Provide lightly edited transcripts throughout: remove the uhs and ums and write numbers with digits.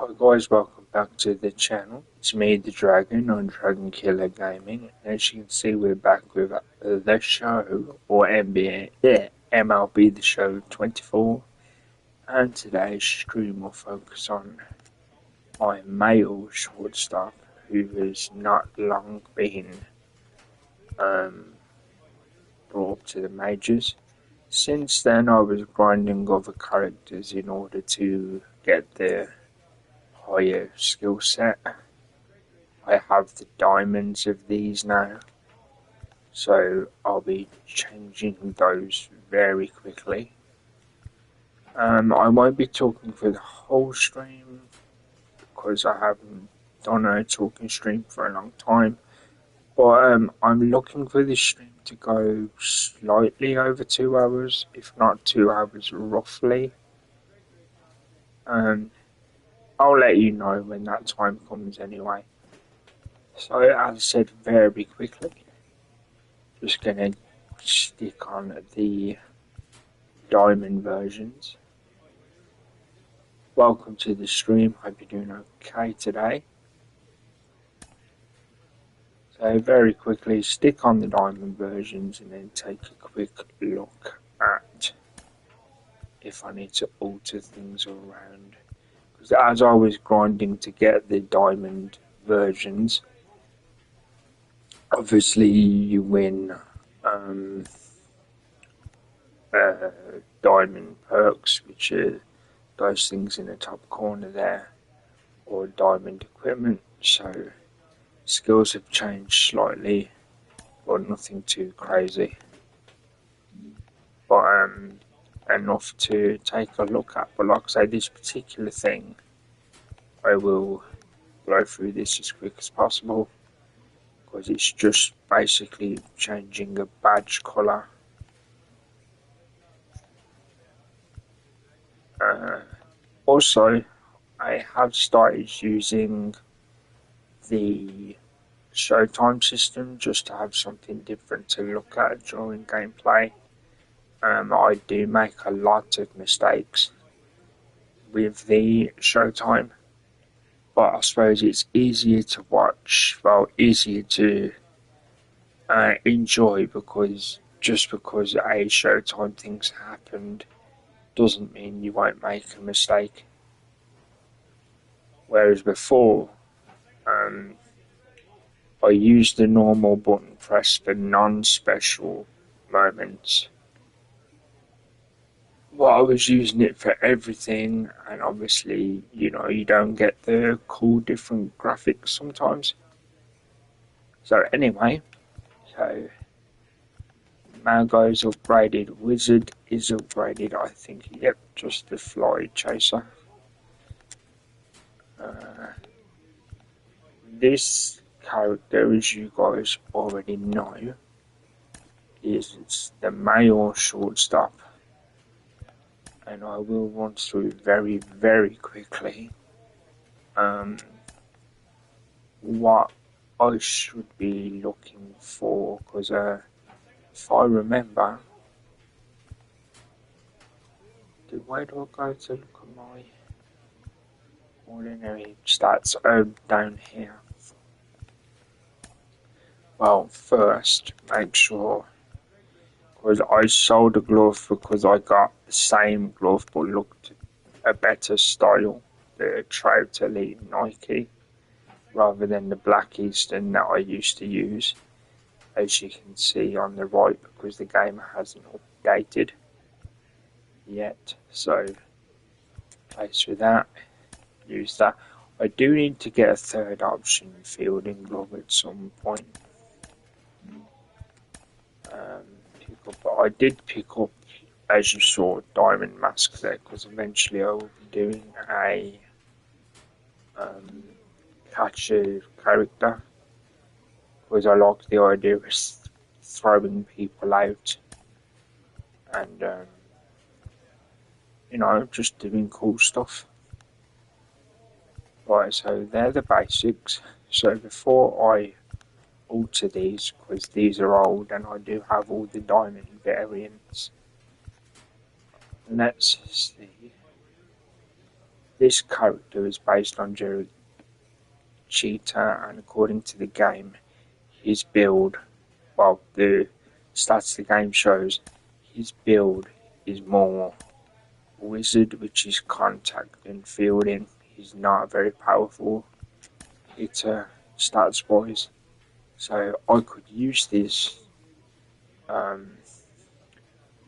Hi guys, welcome back to the channel. It's me, the Dragon, on Dragon Killer Gaming. And as you can see, we're back with the show, or MLB The Show 24. And today's stream will focus on my male shortstop, who has not long been brought up to the majors. Since then, I was grinding other characters in order to get the higher skill set. I have the diamonds of these now, so I'll be changing those very quickly. I won't be talking for the whole stream because I haven't done a talking stream for a long time, but I'm looking for this stream to go slightly over 2 hours, if not 2 hours roughly. I'll let you know when that time comes anyway. So as I said, very quickly, just gonna stick on the diamond versions. Welcome to the stream, hope you're doing okay today. So very quickly, stick on the diamond versions and then take a quick look at if I need to alter things around. Because as I was grinding to get the diamond versions, obviously you win diamond perks, which are those things in the top corner there, or diamond equipment. So skills have changed slightly, but nothing too crazy, but enough to take a look at. But like I say, this particular thing, I will blow through this as quick as possible because it's just basically changing a badge colour. Also, I have started using the Showtime system just to have something different to look at during gameplay. I do make a lot of mistakes with the Showtime, but I suppose it's easier to watch, well, easier to enjoy, because just because a Showtime thing's happened doesn't mean you won't make a mistake. Whereas before, I used the normal button press for non-special moments. Well, I was using it for everything, and obviously, you don't get the cool different graphics sometimes. So anyway, Mago's upgraded, Wizard is upgraded, I think, yep, just the Fly Chaser. This character, as you guys already know, is the male shortstop, and I will run through very quickly what I should be looking for, because if I remember, where do I go to look at my ordinary stats? Down here. Well, first, make sure, because I sold a glove because I got the same glove but looked a better style, the Trout Elite Nike, rather than the Black Eastern that I used to use, as you can see on the right, because the game hasn't updated yet. So, place with that, use that. I do need to get a third option fielding glove at some point. But I did pick up, as you saw, Diamond Mask there, because eventually I will be doing a catcher character, because I like the idea of throwing people out and just doing cool stuff. Right, so they're the basics. So before I alter these, because these are old and I do have all the diamond variants, let's see This character is based on Jerry Cheetah, and according to the game, his build, well, the stats the game shows, his build is more wizard, which is contact and fielding. He's not a very powerful hitter stats wise, so I could use this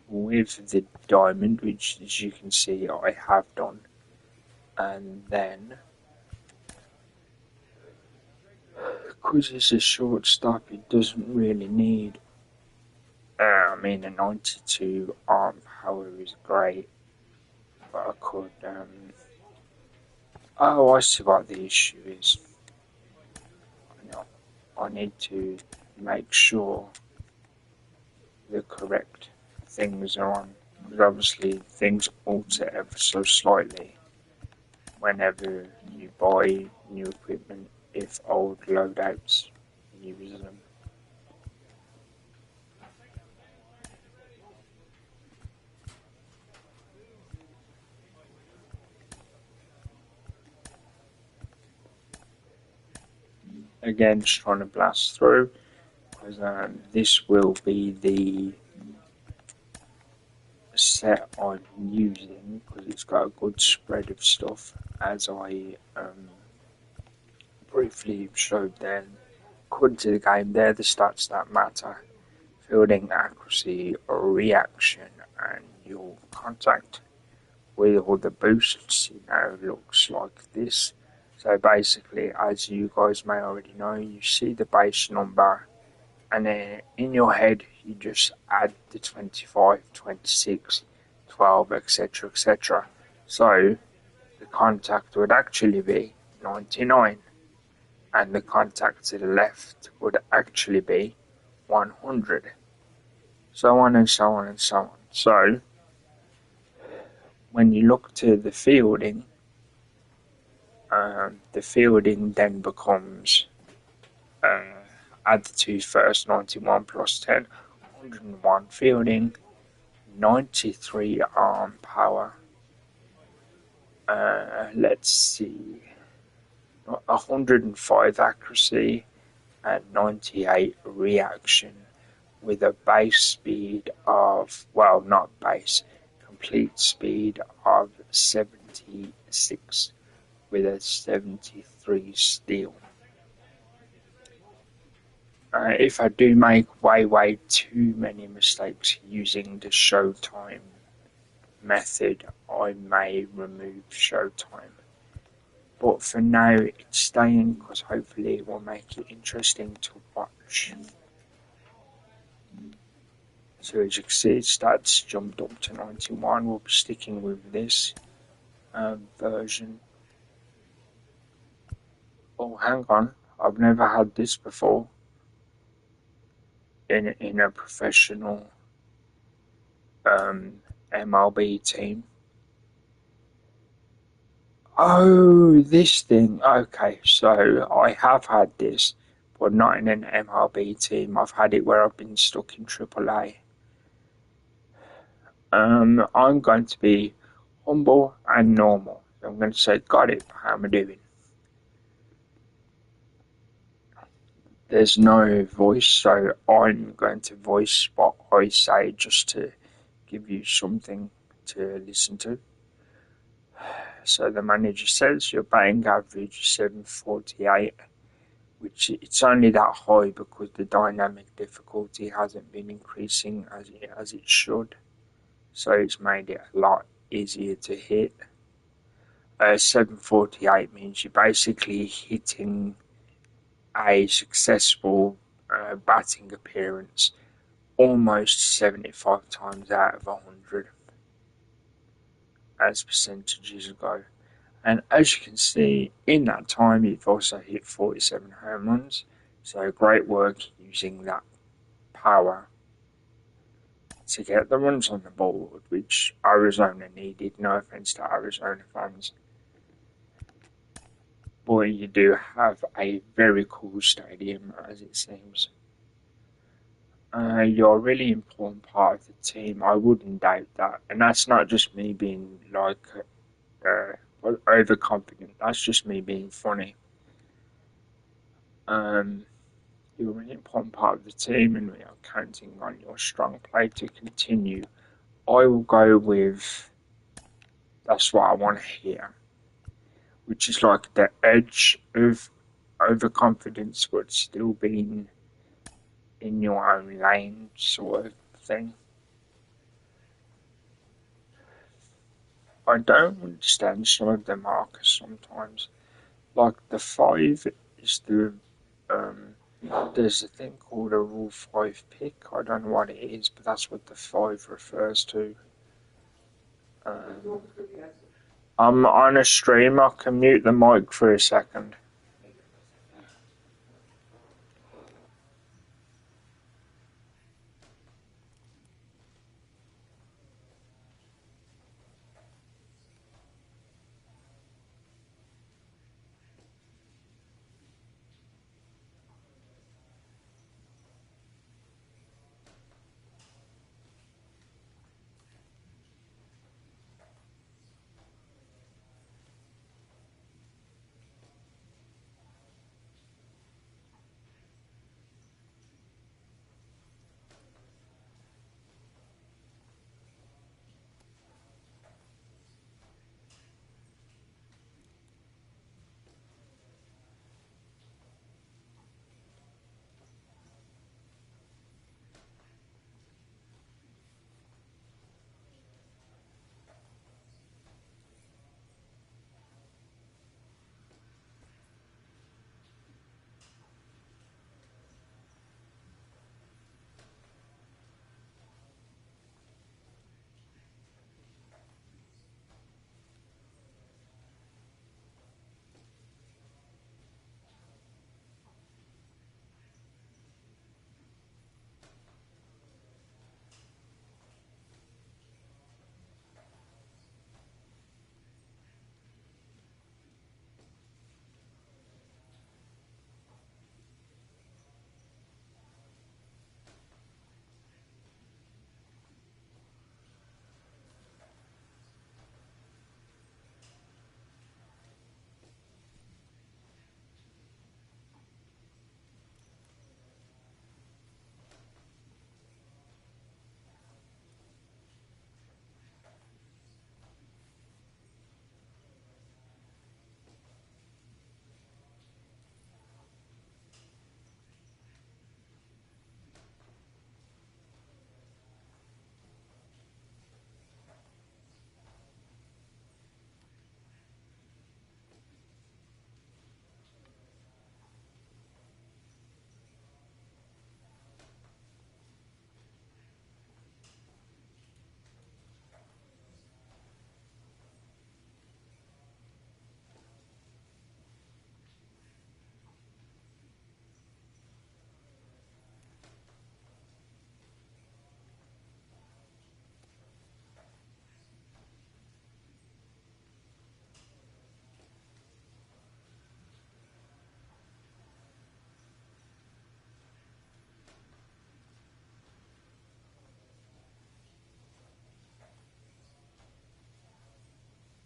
with the diamond, which as you can see I have done, and then because it's a shortstop, it doesn't really need. I mean, a 92 arm power is great, but I could. Oh, I see what the issue is. I need to make sure the correct things are on, because obviously things alter ever so slightly whenever you buy new equipment if old loadouts use them. Again, just trying to blast through, because this will be the set I'm using, because it's got a good spread of stuff, as I briefly showed then. According to the game, they're the stats that matter: fielding accuracy, or reaction, and your contact. With all the boosts, looks like this. So basically, as you guys may already know, you see the base number, and then in your head you just add the 25, 26, 12, etc, etc. So the contact would actually be 99, and the contact to the left would actually be 100, so on and so on and so on. So when you look to the fielding then becomes add the two first, 91 plus 10, 101 fielding, 93 arm power, let's see, 105 accuracy, and 98 reaction, with a base speed of, well, not base, complete speed of 76, with a 73 steal. If I do make way too many mistakes using the Showtime method, I may remove Showtime. But for now, it's staying, because hopefully it will make it interesting to watch. So as you can see, stats jumped up to 91. We'll be sticking with this version. Oh, hang on. I've never had this before in a professional MLB team. Oh, this thing. Okay, so I have had this, but not in an MLB team. I've had it where I've been stuck in AAA. I'm going to be humble and normal. I'm going to say, got it, how am I doing? There's no voice, so I'm going to voice what I say just to give you something to listen to. So the manager says your batting average is 748, which it's only that high because the dynamic difficulty hasn't been increasing as it should. So it's made it a lot easier to hit. 748 means you're basically hitting a successful batting appearance almost 75 times out of 100, as percentages go. And as you can see, in that time you've also hit 47 home runs, so great work using that power to get the runs on the board, which Arizona needed. No offense to Arizona fans, but you do have a very cool stadium, as it seems. You're a really important part of the team, I wouldn't doubt that, and that's not just me being like overconfident. That's just me being funny. You're an important part of the team, and we are counting on your strong play to continue. I will go with that's what I want to hear, which is like the edge of overconfidence, but still being in your own lane, sort of thing. I don't understand some of the markers sometimes. Like the 5 is the there's a thing called a Rule 5 pick. I don't know what it is, but that's what the 5 refers to. Um, I'm on a stream. I can mute the mic for a second.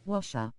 Wash up.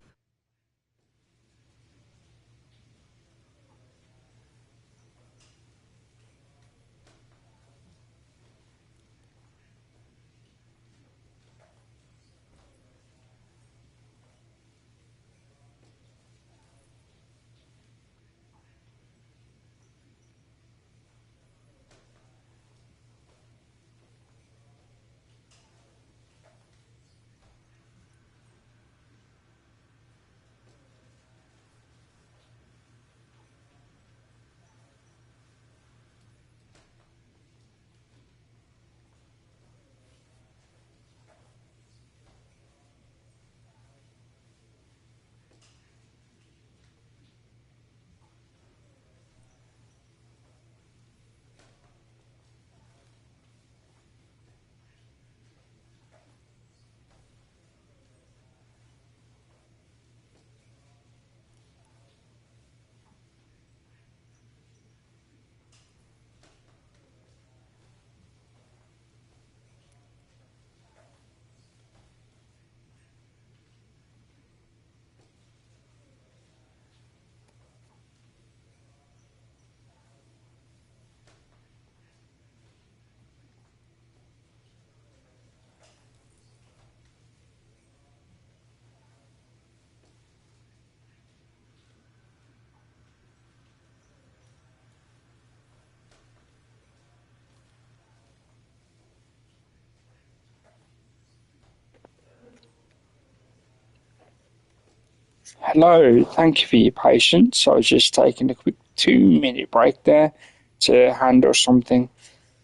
Hello, thank you for your patience. I was just taking a quick 2-minute break there to handle something.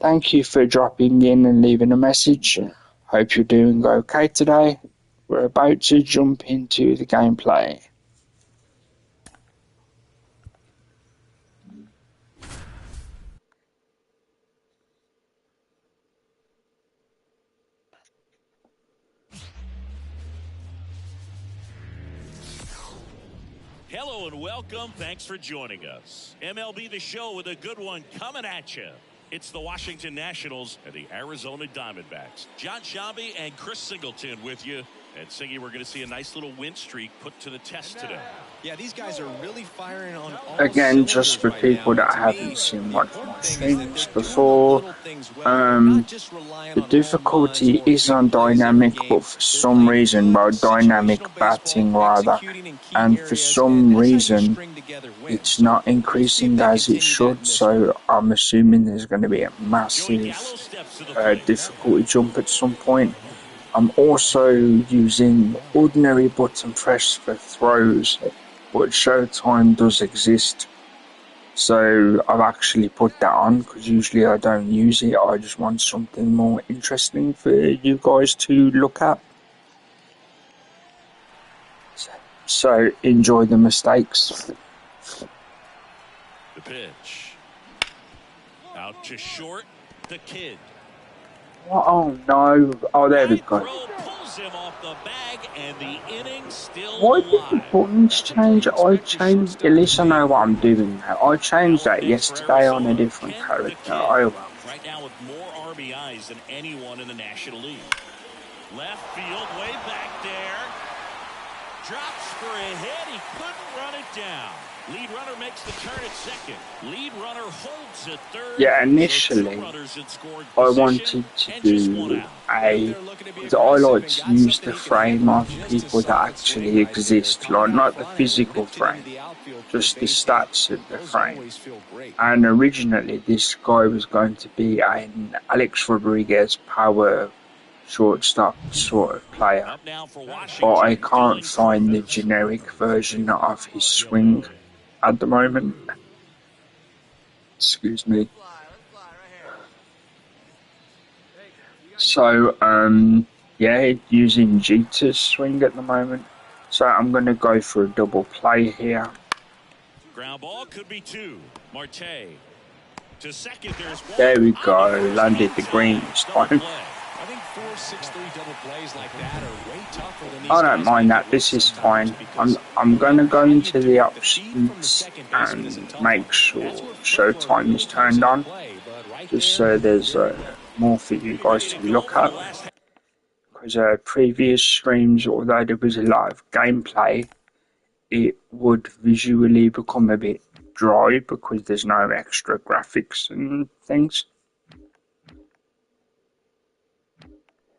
Thank you for dropping in and leaving a message. Hope you're doing okay today. We're about to jump into the gameplay. Hello and welcome. Thanks for joining us. MLB The Show with a good one coming at you. It's the Washington Nationals and the Arizona Diamondbacks. John Shambi and Chris Singleton with you. And Singy, we're going to see a nice little win streak put to the test today. Yeah, these guys are really firing on all Again, just for people that haven't seen one of my streams before, the difficulty is on dynamic, but for some reason, well, dynamic batting rather, and for some reason, it's not increasing as it should, so I'm assuming there's going to be a massive difficulty jump at some point. I'm also using ordinary button press for throws, but Showtime does exist. So I've actually put that on because usually I don't use it. I just want something more interesting for you guys to look at. So enjoy the mistakes. The pitch. Out to short, the kid. Oh no. Oh, there we go. Why did the buttons change? I changed, at least I know what I'm doing now. I changed that yesterday on a different character. Oh well. Right now with more RBIs than anyone in the National League. Left field, way back there. Drops for a hit. He couldn't run it down. Lead runner makes the turn at second. Lead runner holds at third. Yeah, initially, I wanted to do because I like to use the frame of people that actually exist, like not the physical frame, just the stats of the frame. And originally, this guy was going to be an Alex Rodriguez power shortstop sort of player, but I can't find the generic version of his swing at the moment. Excuse me. So, yeah, using Jeter's swing at the moment. So I'm going to go for a double play here. Ground ball could be two. Marte to second. There's one. There we go. Landed the green this time. I think 4-6-3 double plays like that are way tougher than these I don't mind that. This is fine. I'm going to go into the options and make sure Showtime is turned on, just so there's more for you guys to look at. Because previous streams, although there was a lot of gameplay, it would visually become a bit dry because there's no extra graphics and things.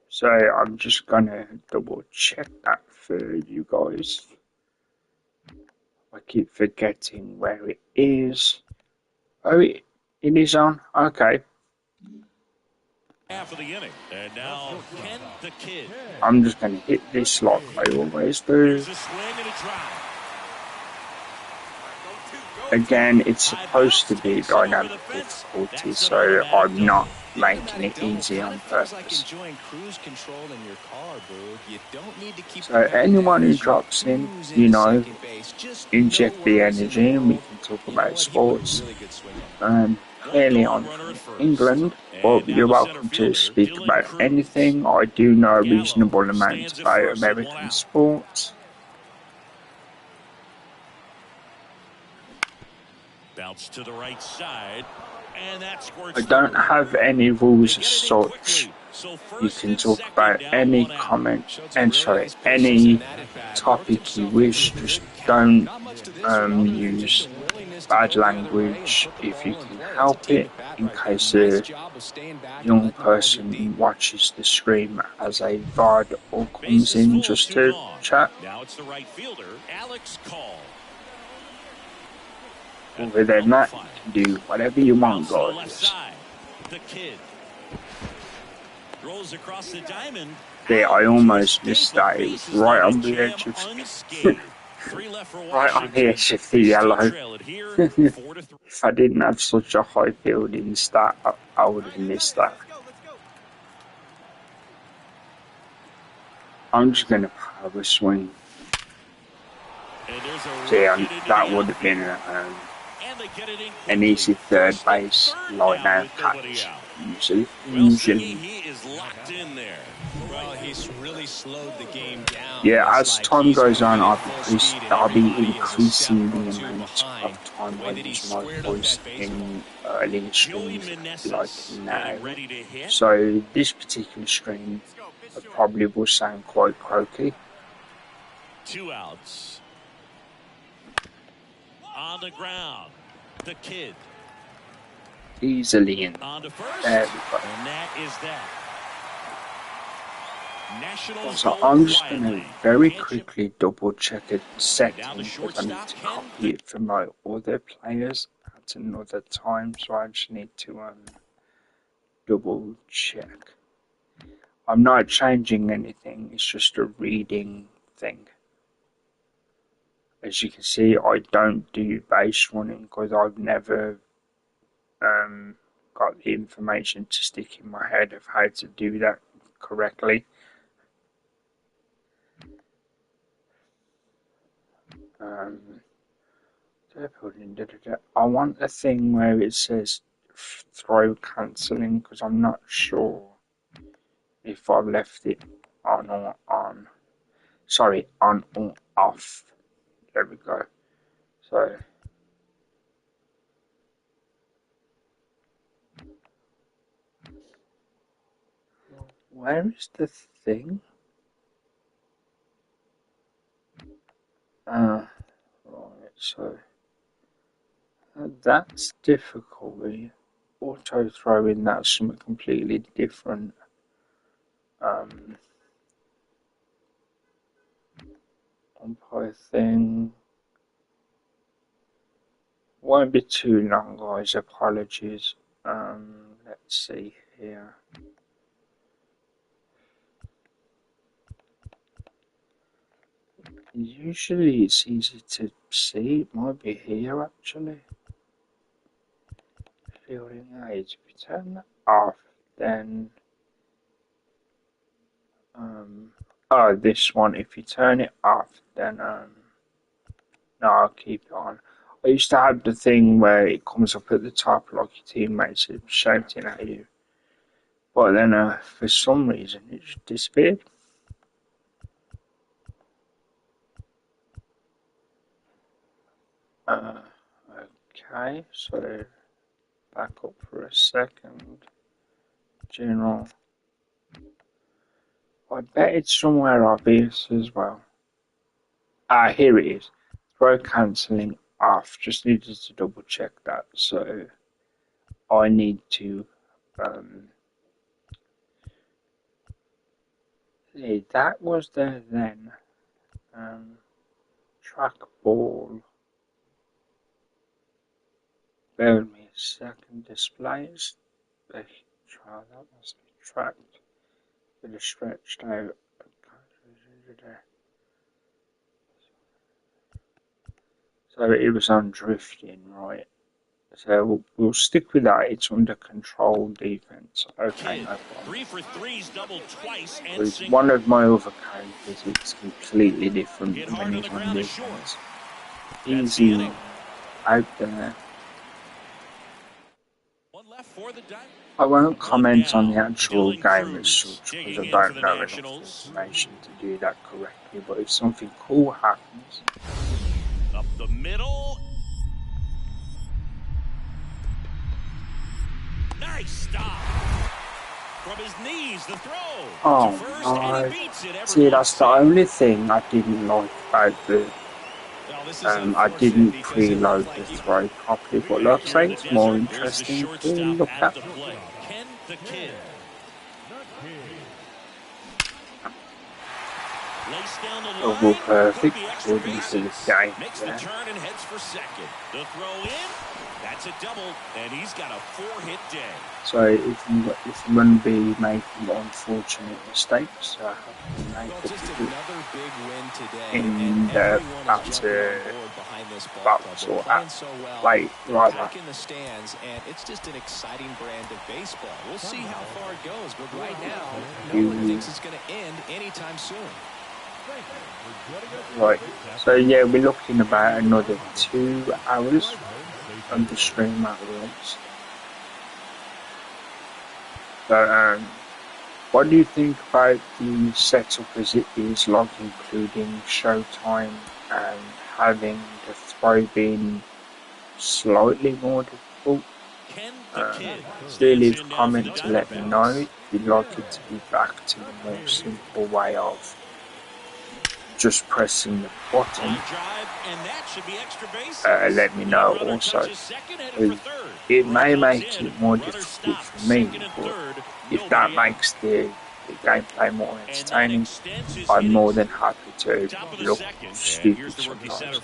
So I'm just gonna double check that for you guys. I keep forgetting where it is. Oh, it is on. Okay. Half of the inning, and now Ken the Kid. I'm just gonna hit this like I always do. Again, it's supposed to be dynamic difficulty, so I'm not making it easy on purpose. So anyone who drops in, you know, inject the energy and we can talk about sports. Clearly I'm from England, but you're welcome to speak about anything. I do know a reasonable amount about American sports. Bounce to the right side, and that I don't have any rules as such. You can talk about any comment, and sorry, any topic you wish. Just don't use bad language if you can help it, in case a young person watches the stream as a VOD or comes in just to chat. Now it's the right fielder, Alex Call. Other than that, you can do whatever you want, guys. The Kid rolls across the diamond. There, I almost missed that. It was right on the edge of 3 left for right on the edge of the yellow. If I didn't have such a high fielding stat, I would have missed that. I'm just going to power swing. See, that would have been an easy third base line out catch. Usually. He is locked in there. Well, he's really slowed the game down. Yeah, as time goes on, I'll be increasing the amount of time I use my voice in early streams like now. So this particular stream probably will sound quite croaky. 2 outs. On the ground, the kid. Easily in. On to first. There we go. And that is that. So I'm just going to very quickly double check a setting because I need to copy it from my other players at another time, so I just need to double check. I'm not changing anything, it's just a reading thing. As you can see, I don't do base running because I've never got the information to stick in my head of how to do that correctly. I want a thing where it says throw cancelling because I'm not sure if I've left it on or on. Sorry, on or off. There we go. So where is the thing? Right, so that's difficult. Auto throwing, that's something completely different. Umpire thing. Won't be too long, guys. Apologies. Let's see here. Usually it's easy to see. It might be here actually. Fielding aids. If you turn that off, then oh, this one. If you turn it off, then no, I'll keep it on. I used to have the thing where it comes up at the top like your teammates are shouting at you, but then for some reason it just disappeared. Okay, so back up for a second. General. I bet it's somewhere obvious as well. Ah, here it is. Throw cancelling off. Just needed to double check that. So I need to see, that was there then. Track ball. Bear with me a second. Displays. Try that must be tracked. Bit of stretched out. So it was on drifting, right? So we'll stick with that. It's under control defense. Okay, no problem. 3 for 3's doubled twice and with one of my other characters, it's completely different when he's on defense. Easy out there. I won't comment on the actual game as such because I don't know enough information to do that correctly, but if something cool happens... Up the middle. Nice stop. From his knees, the throw. Oh, my. See, that's the only thing I didn't like about the... I didn't preload the throw properly, but looks like it's more interesting to look at. Double perfect according to the game. Makes the turn and heads for second. The throw in. That's a double, and he's got a 4-hit day. So if you want to be making unfortunate mistakes, I have to make Well, it just another big win today, in and the everyone is jumping on board behind this ball club. They're playing so well, play they're rather. back in the stands, and it's just an exciting brand of baseball. We'll see how far it goes, but right now, no one thinks it's going to end anytime soon. Right, so yeah, we're looking about another 2 hours of the stream at once. So, what do you think about the setup as it is, like including showtime and having the throw being slightly more difficult? Do leave a comment to let me know if you'd like it to be back to the more simple way of just pressing the button. Let me know also. It may make it more difficult for me, but if that makes the gameplay more entertaining, I'm more than happy to look stupid sometimes.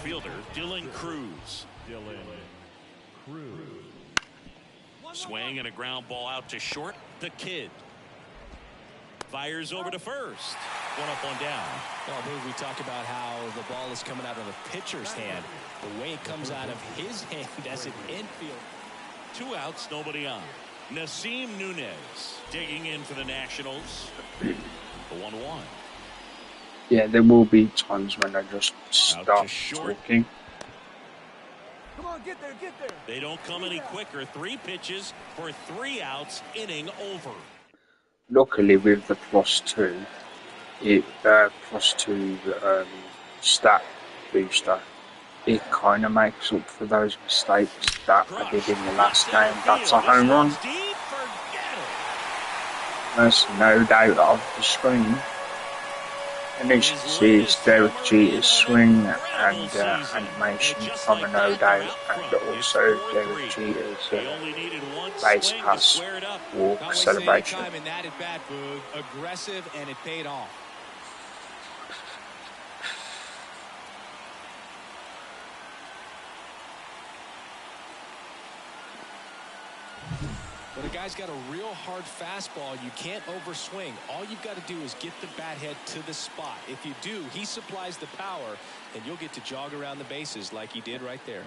Swing and a ground ball out to short. The kid fires over to first. One up, one down. Well, Boo, we talk about how the ball is coming out of the pitcher's hand. The way it comes out of his hand as an infield. 2 outs, nobody on. Nasim Nunez digging in for the Nationals. The 1-1. Yeah, there will be times when I just stop talking. Come on, get there, get there. They don't come any quicker. 3 pitches for 3 outs, inning over. Luckily, with the +2, +2 stat booster, it kind of makes up for those mistakes that I did in the last game. That's a home run. There's no doubt of the screen. And as you can see, it's Derek Jeter's swing and animation from a no doubt, and also Derek Jeter's base pass walk celebration. Aggressive, and it paid off. When a guy's got a real hard fastball, you can't overswing. All you've got to do is get the bat head to the spot. If you do, he supplies the power, and you'll get to jog around the bases like he did right there.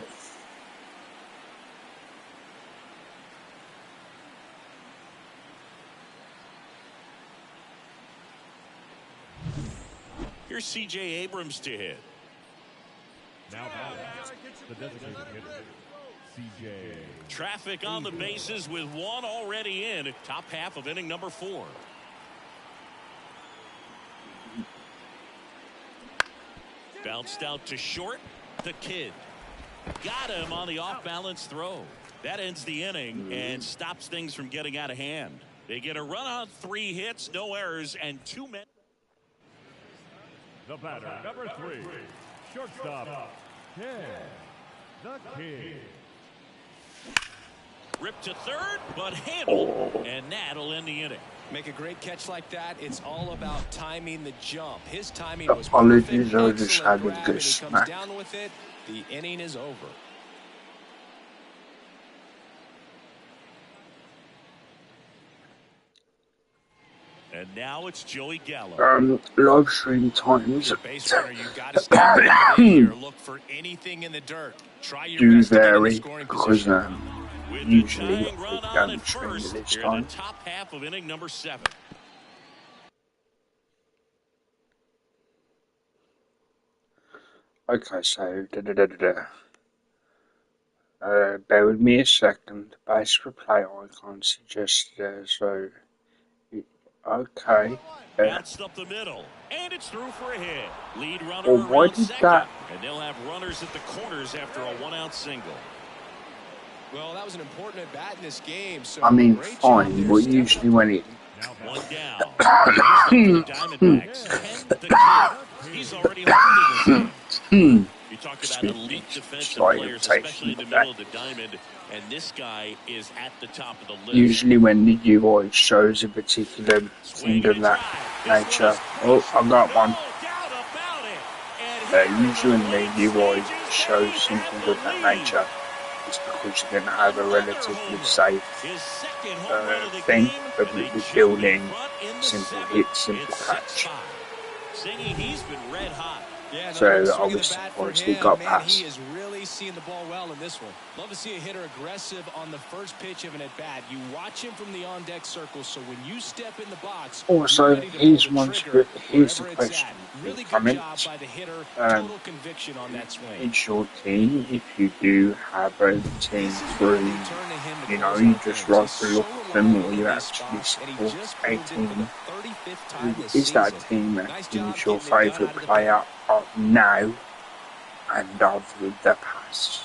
Here's C.J. Abrams to hit. Now the designated hitter, C.J. Traffic on the bases with 1 already in. Top half of inning number 4. Bounced out to short. The kid got him on the off-balance throw. That ends the inning and stops things from getting out of hand. They get a run on 3 hits, no errors, and 2 men. The batter, number 3, shortstop, Ken, the King. Ripped to third, but handled, and that'll end the inning. Make a great catch like that. It's all about timing the jump. His timing was Apologies, perfect. I just had a good Comes smack. down with it. The inning is over. And now it's Joey Gallo. Live stream times Base runner, you got to stop here. Look for anything in the dirt. Try your do best to get in the vary scoring because position. With usually the tying run I on don't at stream first, this here time. in the top half of inning number 7. Okay, so bear with me a second. Base replay icon suggested so okay. Bounced up the middle, and it's through for a hit. Lead runner Well, why around did second, that- and they'll have runners at the corners after a 1-out single. Well, that was an important at bat in this game. So I mean, great job fine, there, but stepping usually when it 1 down. The Diamondbacks, Ken the Kid. He's already home in this game. You talk about elite defensive players, especially in the middle of the diamond, and this guy is at the top of the list. usually when the UI shows a particular thing of that nature. Oh, I got one. Usually when the UI shows something of that nature, is because you're going to have a relatively safe His second home run of the thing, game, but and they we jump build in in front in the simple seventh. hit, simple It's catch. 6-5. Singy, he's been red hot. Yeah, another So big I swing of was the bat for surprised he him. got Man, he past. is really seeing the ball well in this one. Love to see a hitter aggressive on the first pitch of an at-bat. You watch him from the on-deck circle, so when you step in the box, you're Also, ready to here's pull the one. trigger Here's the wherever it's question. at. Really good job Comments. by the hitter. Total conviction on that swing. It's your team. If you do have a team through, you know, you just like the look of them, or you actually support a team. Who is that team, and who is your favourite player of now and of the past?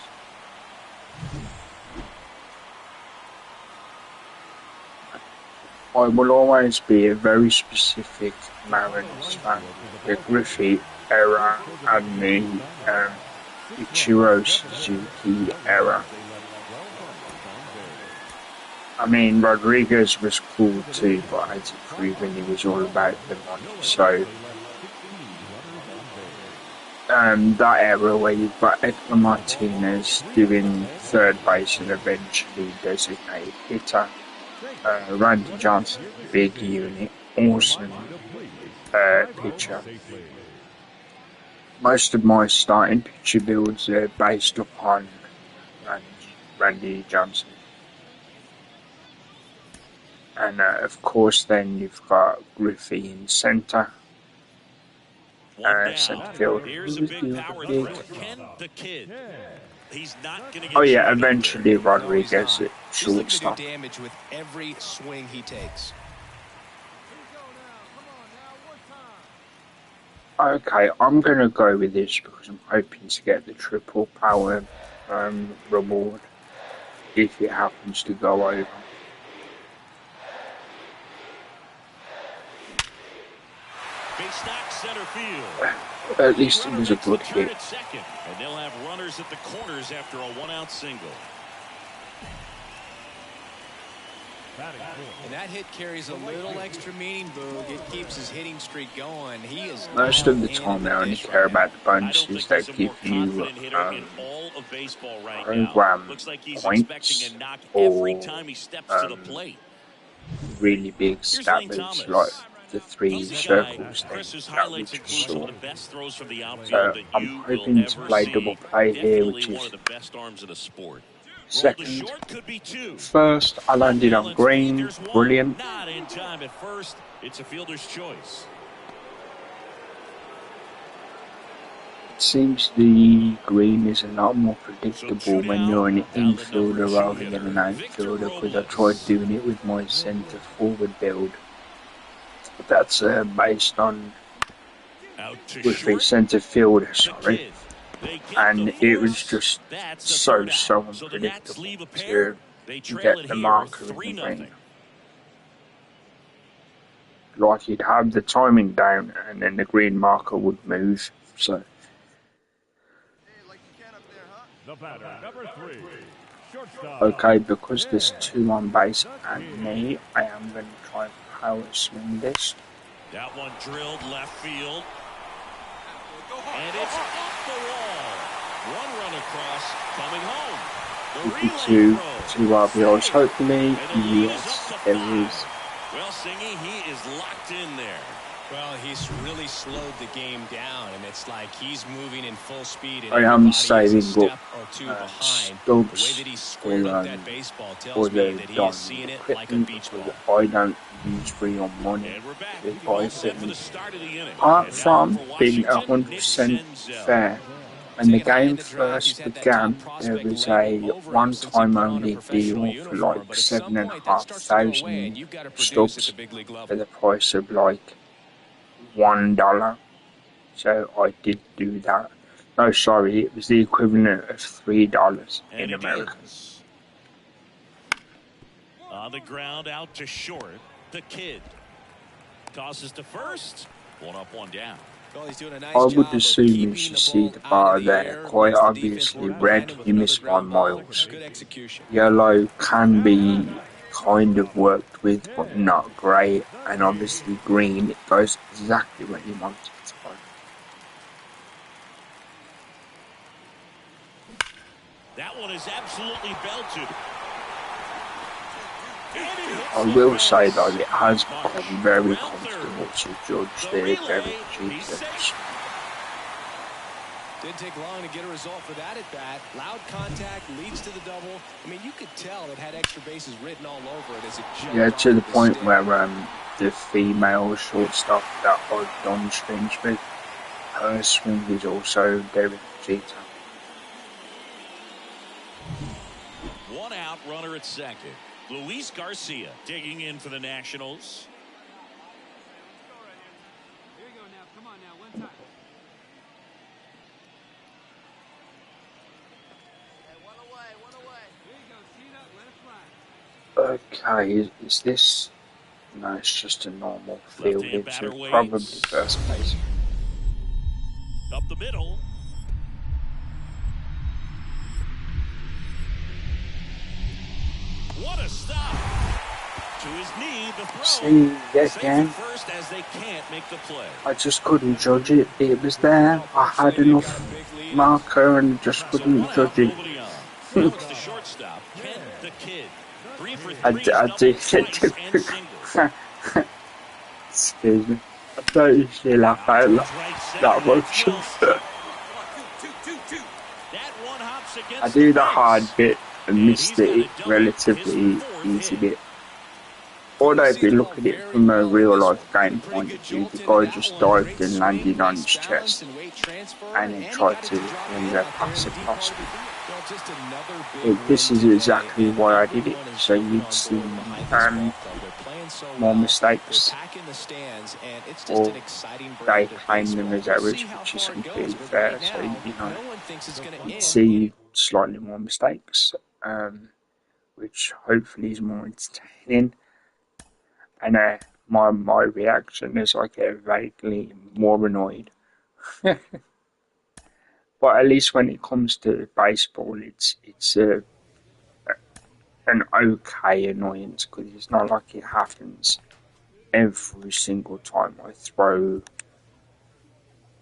I will always be a very specific Mariners fan. The Griffey era and the Ichiro Suzuki era. I mean, Rodriguez was cool too, but I had to prove he was all about the money. So, that era where you've got Edgar Martinez doing third base and eventually designated hitter. Randy Johnson, big unit, awesome pitcher. Most of my starting pitcher builds are based upon Randy Johnson. And of course, then you've got Griffey in centre. Centre field. Here's a big power threat. Ken the Kid. He's not going to get Oh yeah, eventually Rodriguez at shortstop. He's looking to do damage with every swing he takes. Okay, I'm going to go with this because I'm hoping to get the triple power reward if it happens to go over. Base knock center field. At least it was a good hit. And they'll have runners at the corners after a one-out single. And that hit carries a little extra meaning, Boog. It keeps his hitting streak going. He is most of the time they only care about the bonuses. They give you program points or really big stabbers like the 3 circles that we just saw. So I'm hoping to play double play here, which is second. First, I landed on green. Brilliant. Not in time at first. It's a fielder's choice. It seems the green is a lot more predictable when you're an infielder rather than an outfielder, because I tried doing it with my centre forward build. That's based on with centre fielder, sorry. And it was just so unpredictable to get the marker in the green. Like you'd have the timing down and then the green marker would move. So okay, because there's 2 on base and me, I am going to try and power swing this. That one drilled left field. And it's off the wall. One run across, coming home. 2 RBIs, hopefully. Yes, there is. Well, Singy, he is locked in there. Well, he's really slowed the game down, and it's like he's moving in full speed. And I am saving up stubs for the equipment because I don't use real money to buy things. Apart from being 100% fair, when the game first began, there was a one-time only deal for like 7,500 stubs for the price of like $1. So I did do that. No, sorry, it was the equivalent of $3 in America. On the ground, out to short. The Kid tosses to first. 1 up, 1 down. Well, he's doing a nice I would job assume as you see the bar there, quite obviously red, you missed by miles. Yellow can be kind of worked with, but not great. And obviously green, it goes exactly where you want it to go. That one is absolutely belted. I will say though, it has become very comfortable to judge the Derek G clips. Didn't take long to get a result for that at bat. Loud contact leads to the double. I mean, you could tell it had extra bases written all over it as it jumped. Yeah, to the point where the female shortstop that I've done streams with, her swing is also Derek Jeter. One out, runner at second. Luis Garcia digging in for the Nationals. Here you go now. Come on now. One time. Hey, one away. One away. Here you go. See that? Let it fly. Okay, is this? No, it's just a normal field. It's probably first base. Up the middle. What a stop. To his knee, the throw. See, again, First as they can't make the play. I just couldn't judge it. It was there. I had enough marker and just couldn't judge it. Now it's the shortstop, Ken the Kid. 3 for 3 I do get difficult. Excuse me. I don't usually laugh out that much. I do the hard bit and miss the relatively easy bit. Although if you look at it from a real life game point of view, the guy just dived and landed on his chest and then tried to pass it past me. This is exactly why I did it, so you'd see more mistakes, or they claim them as errors, which is completely fair, so you'd see slightly more mistakes, which hopefully is more entertaining. And my reaction is I get vaguely more annoyed. But at least when it comes to baseball, it's an okay annoyance, because it's not like it happens every single time I throw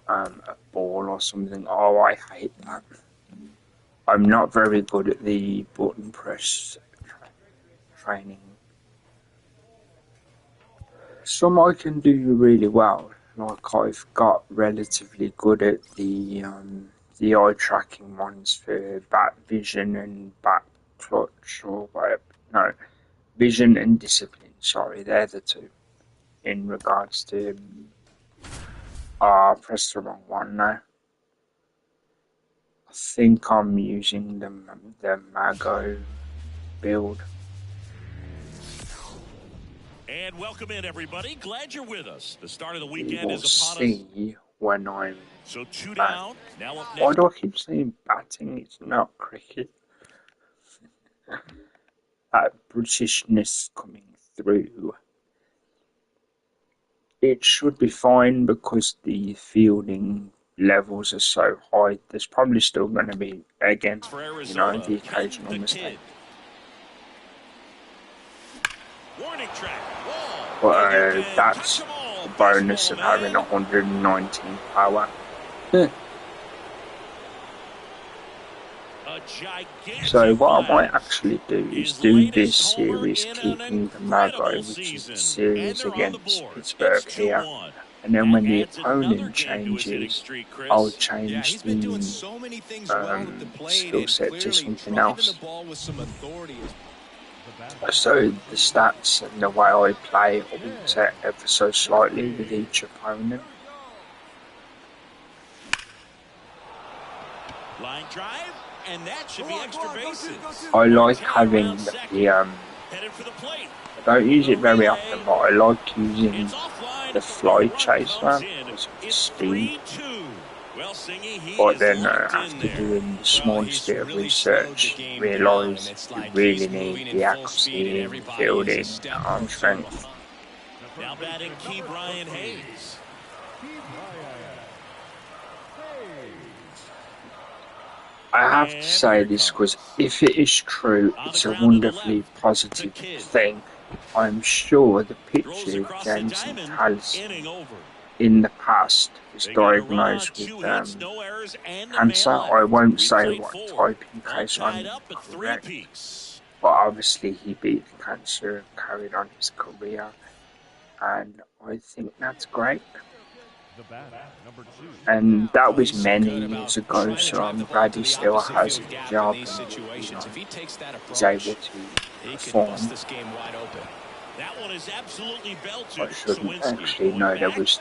a ball or something. Oh, I hate that. I'm not very good at the button press training. Some I can do really well, like I've got relatively good at the eye tracking ones for bat vision and bat clutch, or whatever. No, vision and discipline, sorry, they're the two. In regards to I pressed the wrong one now. I think I'm using the Mago build. And welcome in, everybody. Glad you're with us. The start of the weekend We'll is upon see us. when I'm So 2 down. Now up Why next. do I keep saying batting? It's not cricket. That Britishness coming through. It should be fine because the fielding levels are so high. There's probably still going to be, again, For the Arizona, occasional Ken the mistake. Kid. Warning track. Wall. But And you can that's touch 'em all. the bonus of Baseball, having man. 119 power. A gigantic So what I might blast. actually do is His do latest this homer series in an keeping the Mago, incredible which is season. the series And they're on the against board. Pittsburgh It's here. 2-1. And then when the That adds another opponent game to his hitting changes, streak, Chris. I'll Yeah, change he's been doing the so many things well at the plate skill and set to clearly something driving else. the ball with some authority. So the stats and the way I play alter ever so slightly with each opponent. Line drive, and that should be extra bases. I like having the Headed for the plate. I don't use it very often, but I like using It's offline. the fly Run chaser comes in. because of the It's speed. 3-2. Well, Singy, he But is then locked in after there. doing the smallest bit of research, realise you really need the accuracy in fielding, arm strength. Now batting Key Brian Hayes. I have to say this because if it is true, it's a wonderfully positive thing. I'm sure the Throws pitcher, across the Jameson diamond. Tallis, Inning over. in the past was They got a run on diagnosed 2 with hits, no errors, and the cancer. man I left. won't We say played what 4. type in All case tied I'm up at 3 incorrect. apiece. But obviously he beat the cancer and carried on his career, and I think that's great. The batter, number 2. And that was He's so many good about years ago, trying to so drive I'm the ball glad to he the still opposite has field a gap job in these and situations. If he takes that is approach, able to he could perform. bust this game wide open. That one is absolutely belted. I shouldn't Sawinski actually going know there back, was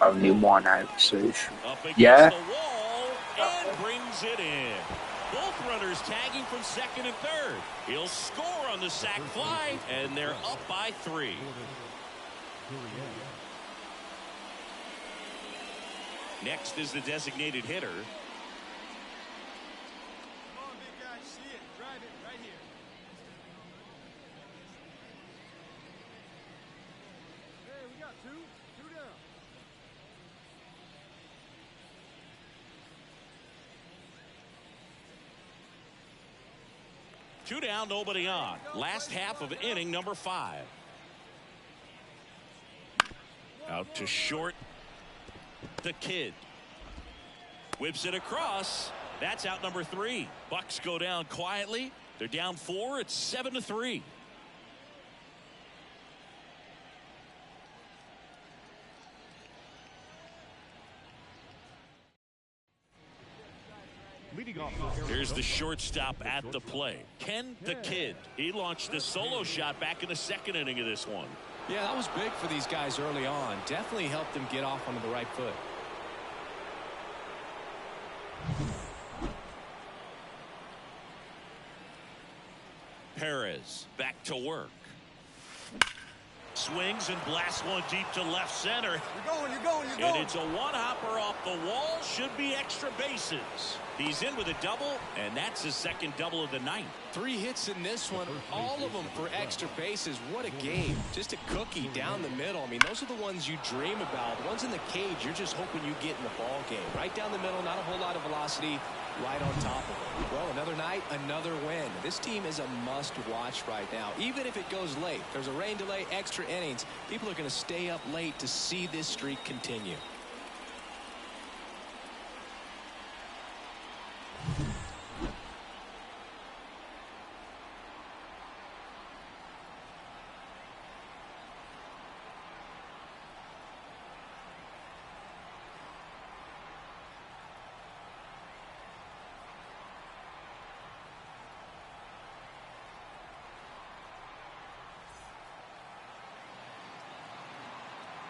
only one out, so it should. up against Yeah, the wall and brings it in. Both runners tagging from second and third. He'll score on the sac fly, and they're up by 3. Next is the designated hitter. Come on, big guy. See it. Drive it right here. Hey, we got 2. 2 down. Two down, nobody on. Last half of inning number 5. Out to short. The kid whips it across. That's out number 3. Bucks go down quietly. They're down 4. It's 7-3. Leading off. Here's the shortstop at the play. Ken the Kid. He launched a solo shot back in the second inning of this one. Yeah, that was big for these guys early on. Definitely helped them get off onto the right foot. Perez back to work. Swings and blasts one deep to left center. You're going, you're going, you're And going. it's a one-hopper off the wall. Should be extra bases. He's in with a double, and that's his second double of the night. 3 hits in this one, all of them for extra bases. What a game. Just a cookie down the middle. I mean, those are the ones you dream about. The ones in the cage, you're just hoping you get in the ball game. Right down the middle, not a whole lot of velocity, right on top of it. Well, another night, another win. This team is a must-watch right now. Even if it goes late, there's a rain delay, extra innings. People are going to stay up late to see this streak continue.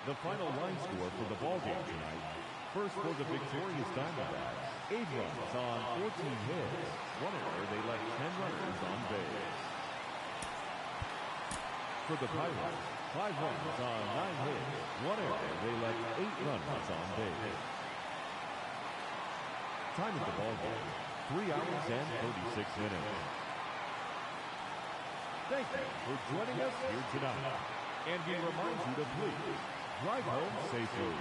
The final line score for the ball game tonight. First for the victorious Diamondbacks, 8 runs on 14 hits. 1 error, they left 10 runners on base. For the Pirates, 5 runs on 9 hits. 1 error, they left 8 runners on base. Time of the ball game, 3 hours and 36 minutes. Thank you for joining us here tonight. And we remind you to please drive home safely.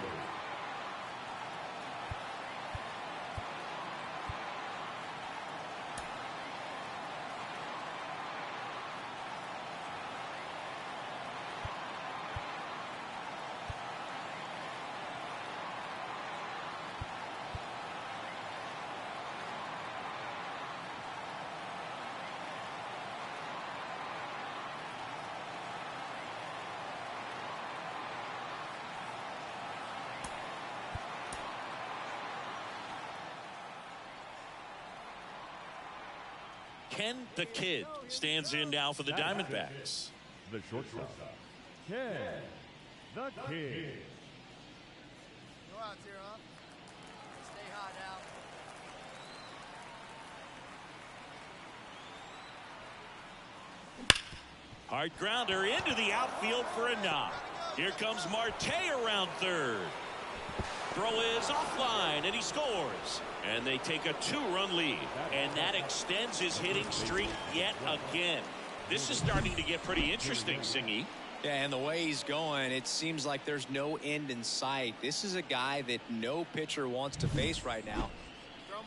Ken the Kid stands in now for the Diamondbacks. The shortstop, Ken the Kid. Go out here, huh? Stay hot now. Hard grounder into the outfield for a knock. Here comes Marte around third. Throw is offline, and he scores. And they take a 2-run lead. And that extends his hitting streak yet again. This is starting to get pretty interesting, Singy. Yeah, and the way he's going, it seems like there's no end in sight. This is a guy that no pitcher wants to face right now.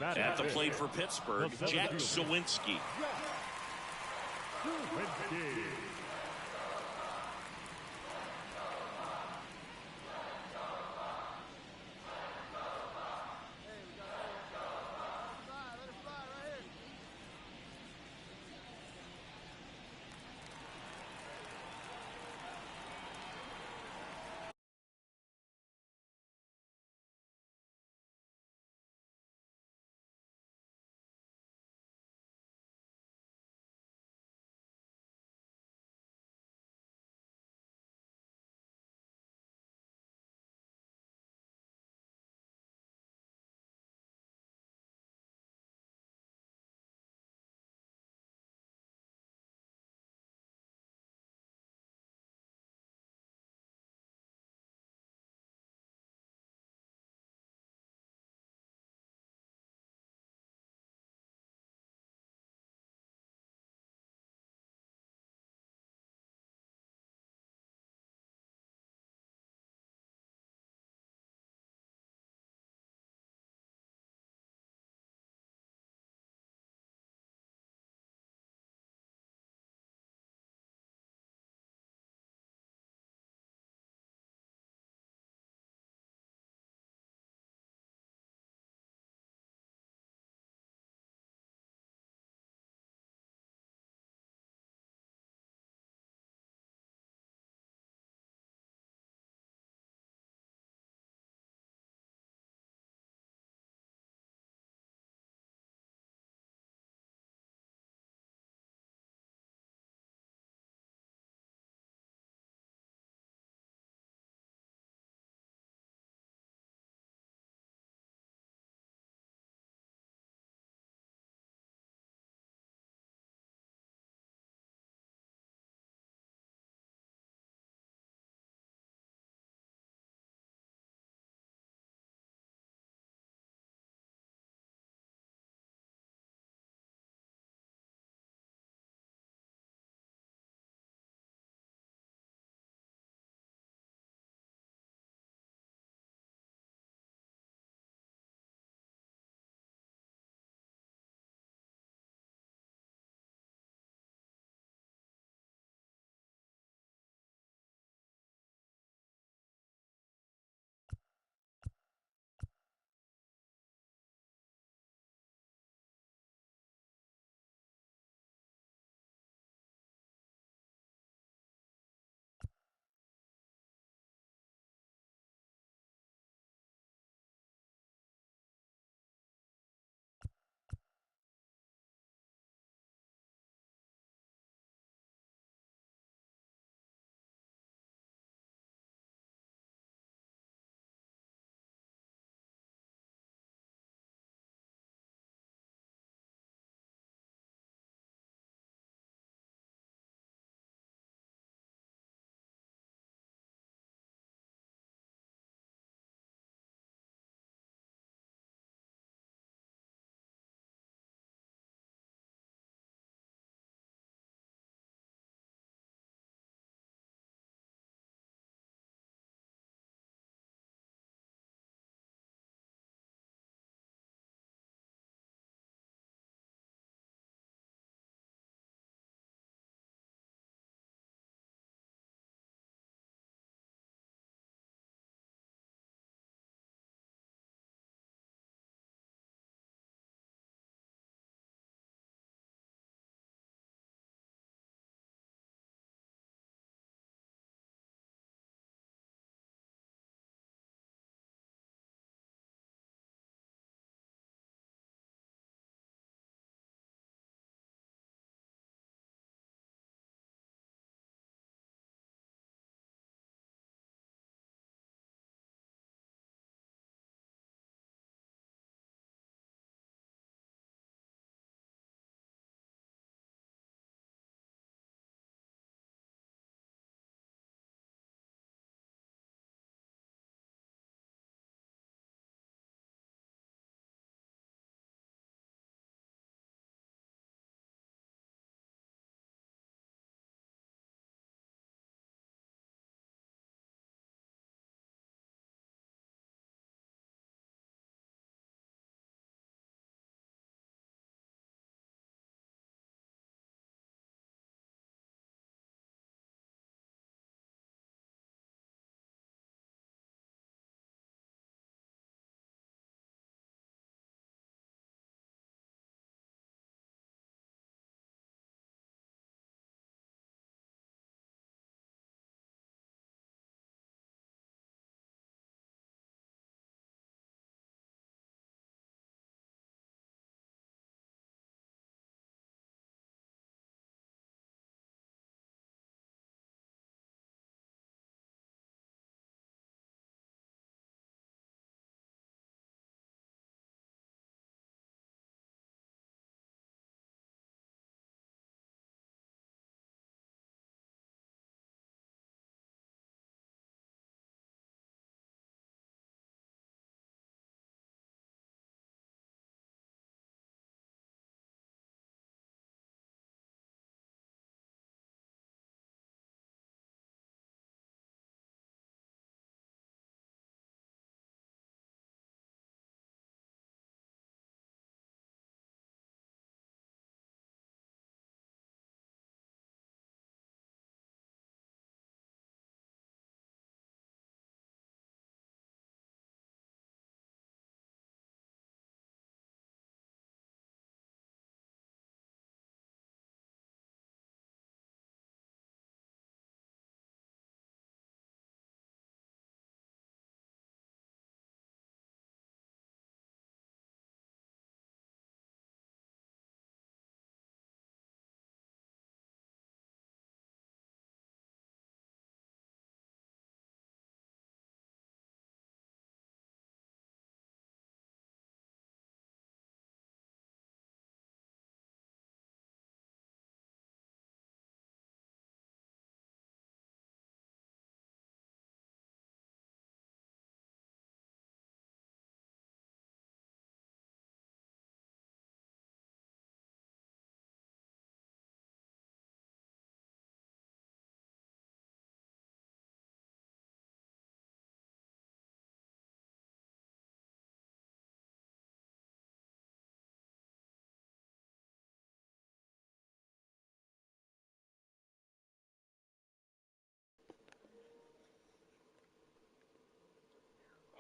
At the plate for Pittsburgh, Jack Sawinski.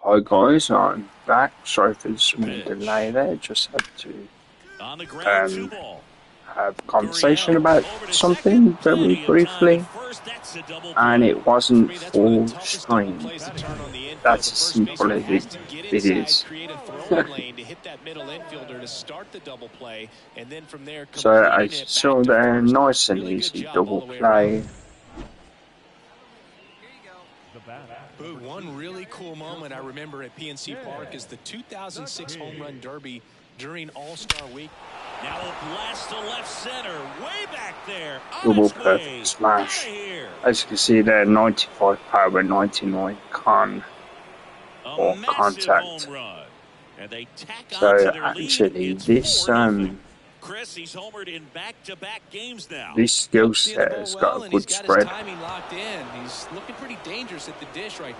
Hi guys, I'm back. Sorry for the small delay there. Just had to On the ground, 2 ball. have a conversation about something very briefly, and it wasn't full stream. That's as simple as it is. So I saw there, nice and easy double play. One really cool moment I remember at PNC Park is the 2006 Home Run Derby during All-Star Week. Now a blast to left center, way back there. Double perfect smash. As you can see there, 95 power, 99 con or contact. So actually, this Chris, he's homered in back-to-back games now. This skill set has got a good spread. Timing locked in. He's looking pretty dangerous at the dish right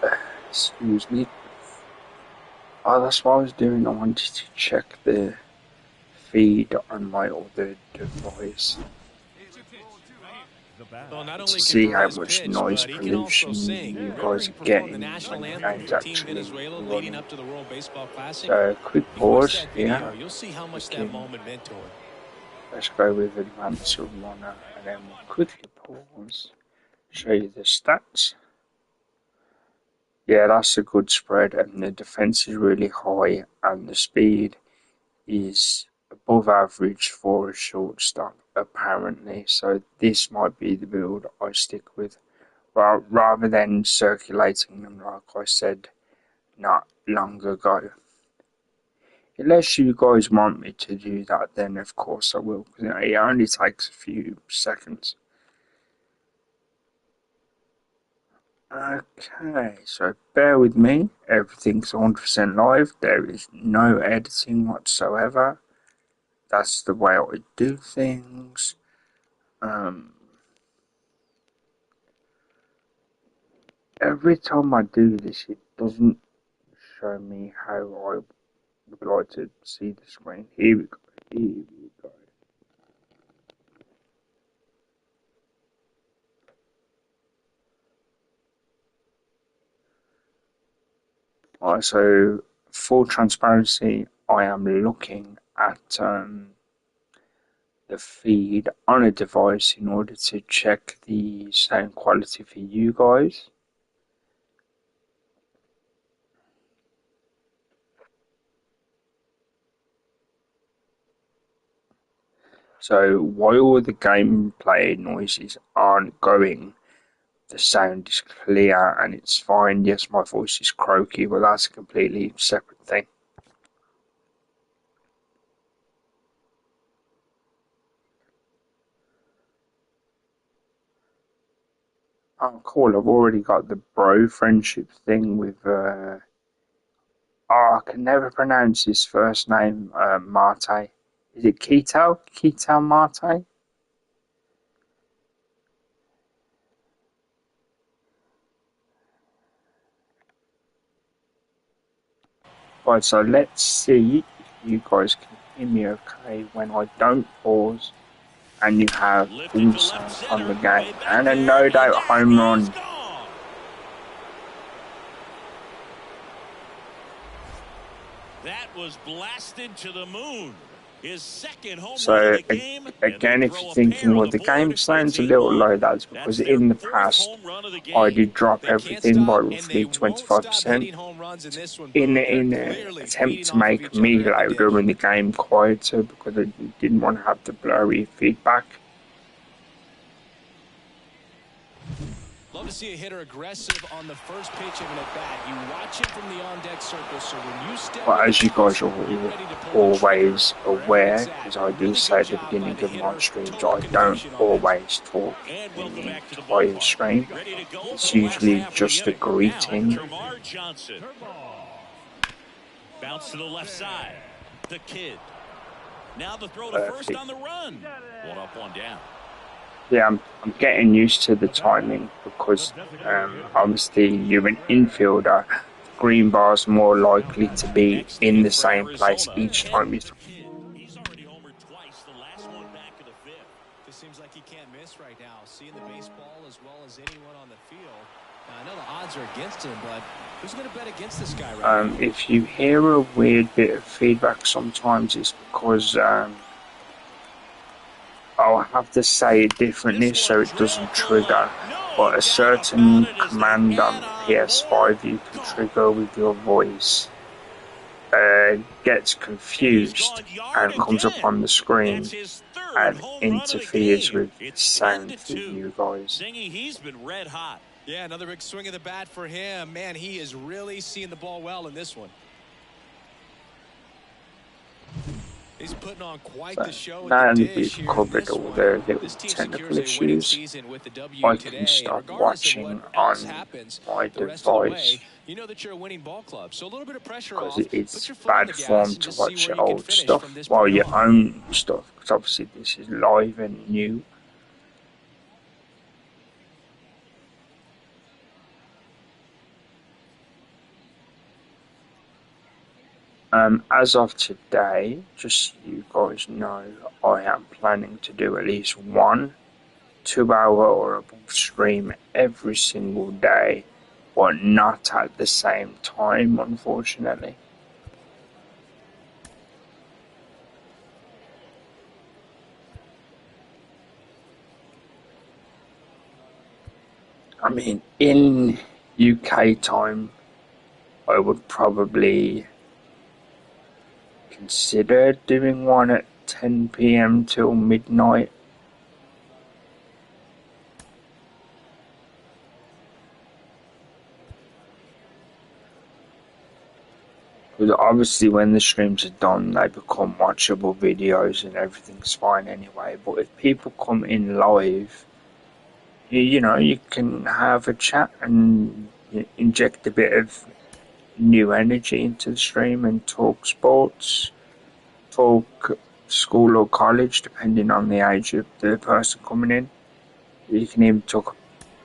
now. Excuse me. Oh, that's what I was doing. I wanted to check the feed on my other device to see how much noise pollution you guys are getting when the game's actually running. So, quick pause here. Let's go with advanced runner and then we'll quickly pause, show you the stats. Yeah, that's a good spread, and the defense is really high, and the speed is above average for a shortstop, apparently. So this might be the build I stick with, rather than circulating them like I said not long ago. Unless you guys want me to do that, then of course I will, because it only takes a few seconds. Okay, so bear with me, everything's 100% live, there is no editing whatsoever. That's the way I do things. Every time I do this, it doesn't show me how I would like to see the screen. Here we go, here we go. Alright, so full transparency, I am looking at the feed on a device in order to check the sound quality for you guys. So while the gameplay noises aren't going, the sound is clear and it's fine. Yes, my voice is croaky, but that's a completely separate thing. Oh, cool. I've already got the bro friendship thing with, I can never pronounce his first name, Marte. Is it Keto? Keto Marte? Right, so let's see if you guys can hear me okay when I don't pause and you have full sound on the game. And a no doubt home run. That was blasted to the moon. His second home so run of the game, again, if you're thinking, well, the game sounds a little low, that's because in the past I did drop everything by roughly 25% in an attempt to make me louder and the game quieter, because I didn't want to have the blurry feedback. Love to see a hitter aggressive on the first pitch of an at-bat. You watch him from the on-deck circle, so when you step... But as you guys are always aware, as I do say at the beginning of my streams, I don't always talk in the entire stream. It's usually just a greeting. Bounce to the left side. The kid. Now the throw to first on the run. One up, one down. Yeah, I'm getting used to the timing, because obviously you're an infielder. The green bar's more likely to be in the same place each time you throw. He's already homered twice, the last one back in the fifth. This seems like he can't miss right now. Seeing the baseball as well as anyone on the field. I know the odds are against him, but who's going to bet against this guy right now? If you hear a weird bit of feedback sometimes, it's because I'll have to say it differently so it doesn't trigger. But a certain command on PS5 you can trigger with your voice gets confused and comes up on the screen and interferes with sound for you guys. He's been red hot. Yeah, another big swing of the bat for him. Man, he is really seeing the ball well in this one. He's putting on quite the show. Now that we've covered all the little technical issues, I can start watching on my device. You know that you're a winning ball club, so a little bit of pressure because off. it's bad form to watch your old stuff while your own stuff, because obviously this is live and new. As of today, just so you guys know, I am planning to do at least 1 2-hour or above stream every single day, but not at the same time, unfortunately. I mean, in UK time, I would probably consider doing one at 10 PM till midnight. Because obviously when the streams are done, they become watchable videos and everything's fine anyway. But if people come in live, you know, you can have a chat and inject a bit of new energy into the stream and talk sports, talk school or college, depending on the age of the person coming in. You can even talk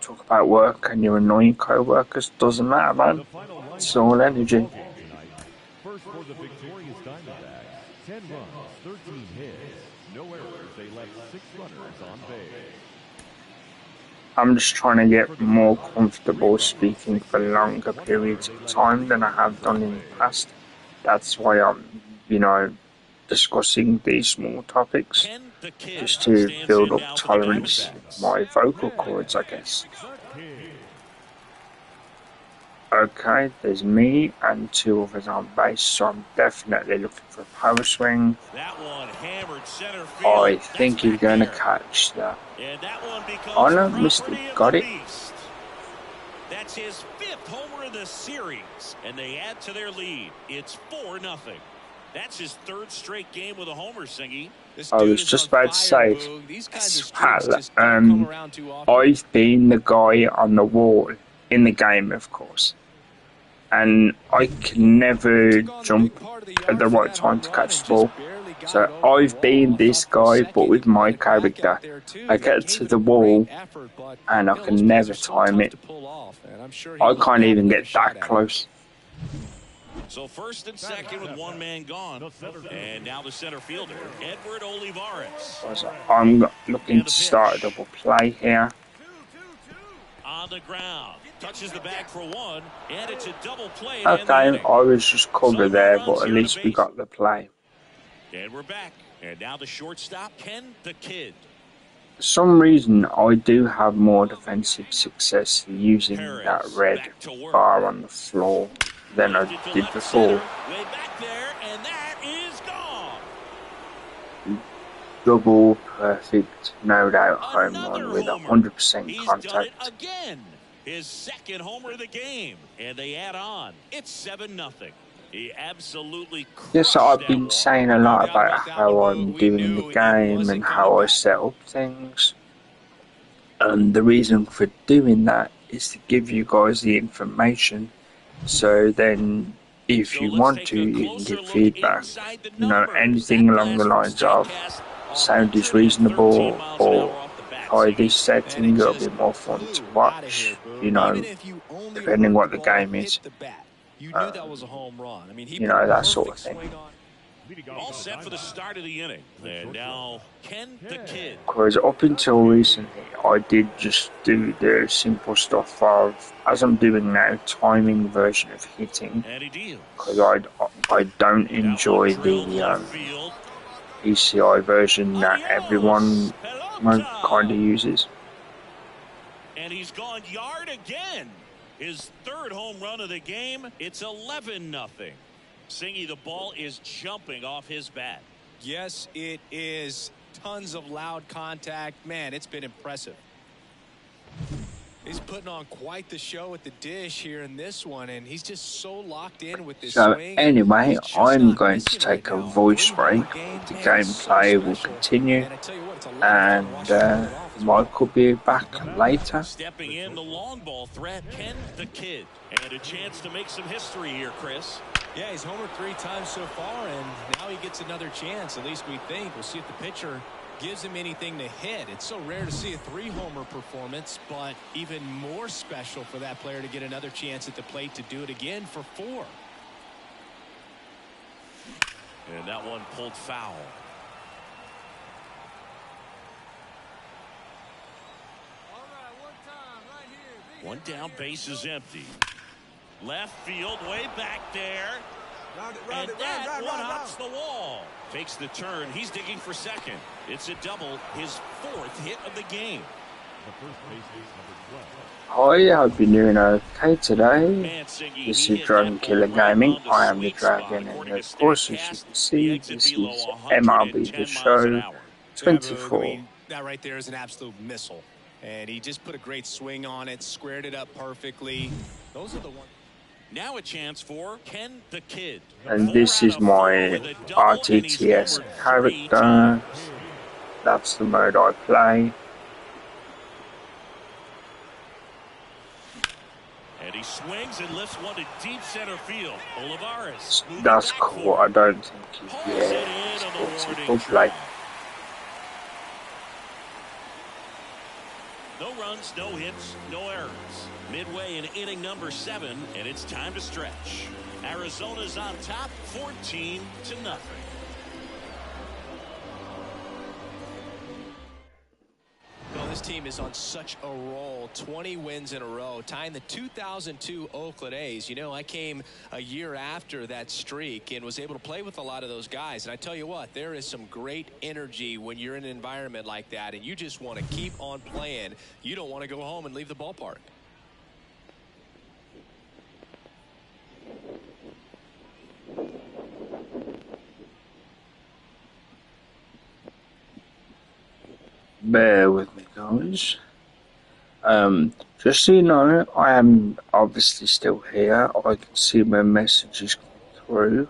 about work and your annoying co-workers. Doesn't matter, man. It's all energy. First for the victorious Diamondbacks, 10 runs, 13 hits, no errors. They left 6 runners on base. I'm just trying to get more comfortable speaking for longer periods of time than I have done in the past. That's why I'm, discussing these small topics, just to build up tolerance in my vocal cords, I guess. Okay, there's me and 2 others on base, so I'm definitely looking for a power swing. That one hammered center field. I think he's going to catch that. And that one becomes Oh no, missed it. Got it. That's his 5th homer of the series, and they add to their lead. It's 4-0. That's his 3rd straight game with a homer, Singy. I was just about to say, I've been the guy on the wall in the game, of course, and I can never jump at the right time to catch the ball. So I've been this guy, but with my character, I get to the wall and I can never time it. I can't even get that close. So first and second with 1 man gone, and now the center fielder, Edward Olivares. So I'm looking to start a double play here. On the ground, touches the bag for 1, and it's a double play. Okay, I was just covered there, but at least we got the play. And we're back, and now the shortstop, Ken the Kid. For some reason, I do have more defensive success using that red bar on the floor than I did before. Way back there, and that is gone. Double perfect, no doubt home run with 100% contact. Again, his 2nd homer of the game, and they add on. It's 7-0. He absolutely yes, I've been saying a lot about how I'm doing the game and how I set up things. And the reason for doing that is to give you guys the information. So then, if you want to, you can give feedback. Anything along the lines of sound is reasonable, or try this setting, it'll be more fun to watch, depending what the game is. You knew that was a home run. I mean, that sort of thing. Leading off All for the set for the Diamondbacks, start of the inning. And now Ken the Kid. Because up until recently, I did just do the simple stuff of, as I'm doing now, timing version of hitting. And he deals. Because I don't enjoy the PCI version that everyone kind of uses. And he's gone yard again. His third home run of the game. It's 11-0. Singy, the ball is jumping off his bat. Yes, it is. Tons of loud contact. Man, it's been impressive. He's putting on quite the show at the dish here in this one, and he's just so locked in with this swing. Anyway, I'm going to take a voice break. The gameplay will continue, and Mike will be back later. Stepping in, the long ball threat, Ken the Kid. And a chance to make some history here, Chris. Yeah, he's homered 3 times so far, and now he gets another chance. At least we think. We'll see if the pitcher gives him anything to hit. It's so rare to see a 3-homer performance, but even more special for that player to get another chance at the plate to do it again for 4. And that one pulled foul. All right, one time, right here. One down, base is empty. Left field, way back there. And that one hops the wall. Takes the turn. He's digging for second. It's a double, his 4th hit of the game. The first base is number 12. Hi, I've been doing okay today. This is Dragon Killer Gaming. I am the Dragon, and of course, as you can see, this is MLB The Show 24. That right there is an absolute missile. And he just put a great swing on it, squared it up perfectly. Those are the ones. Now a chance for Ken the Kid. And this is my RTTS character. That's the mode I play. And he swings and lifts one to deep center field. Olivares. That's cool. I don't think it's play. No runs, no hits, no errors. Midway in inning number 7, and it's time to stretch. Arizona's on top, 14-0. Well, this team is on such a roll. 20 wins in a row, tying the 2002 Oakland A's. You know, I came a year after that streak and was able to play with a lot of those guys. And I tell you what, there is some great energy when you're in an environment like that, and you just want to keep on playing. You don't want to go home and leave the ballpark. Bear with me, guys. Just so you know, I am obviously still here. I can see my messages come through,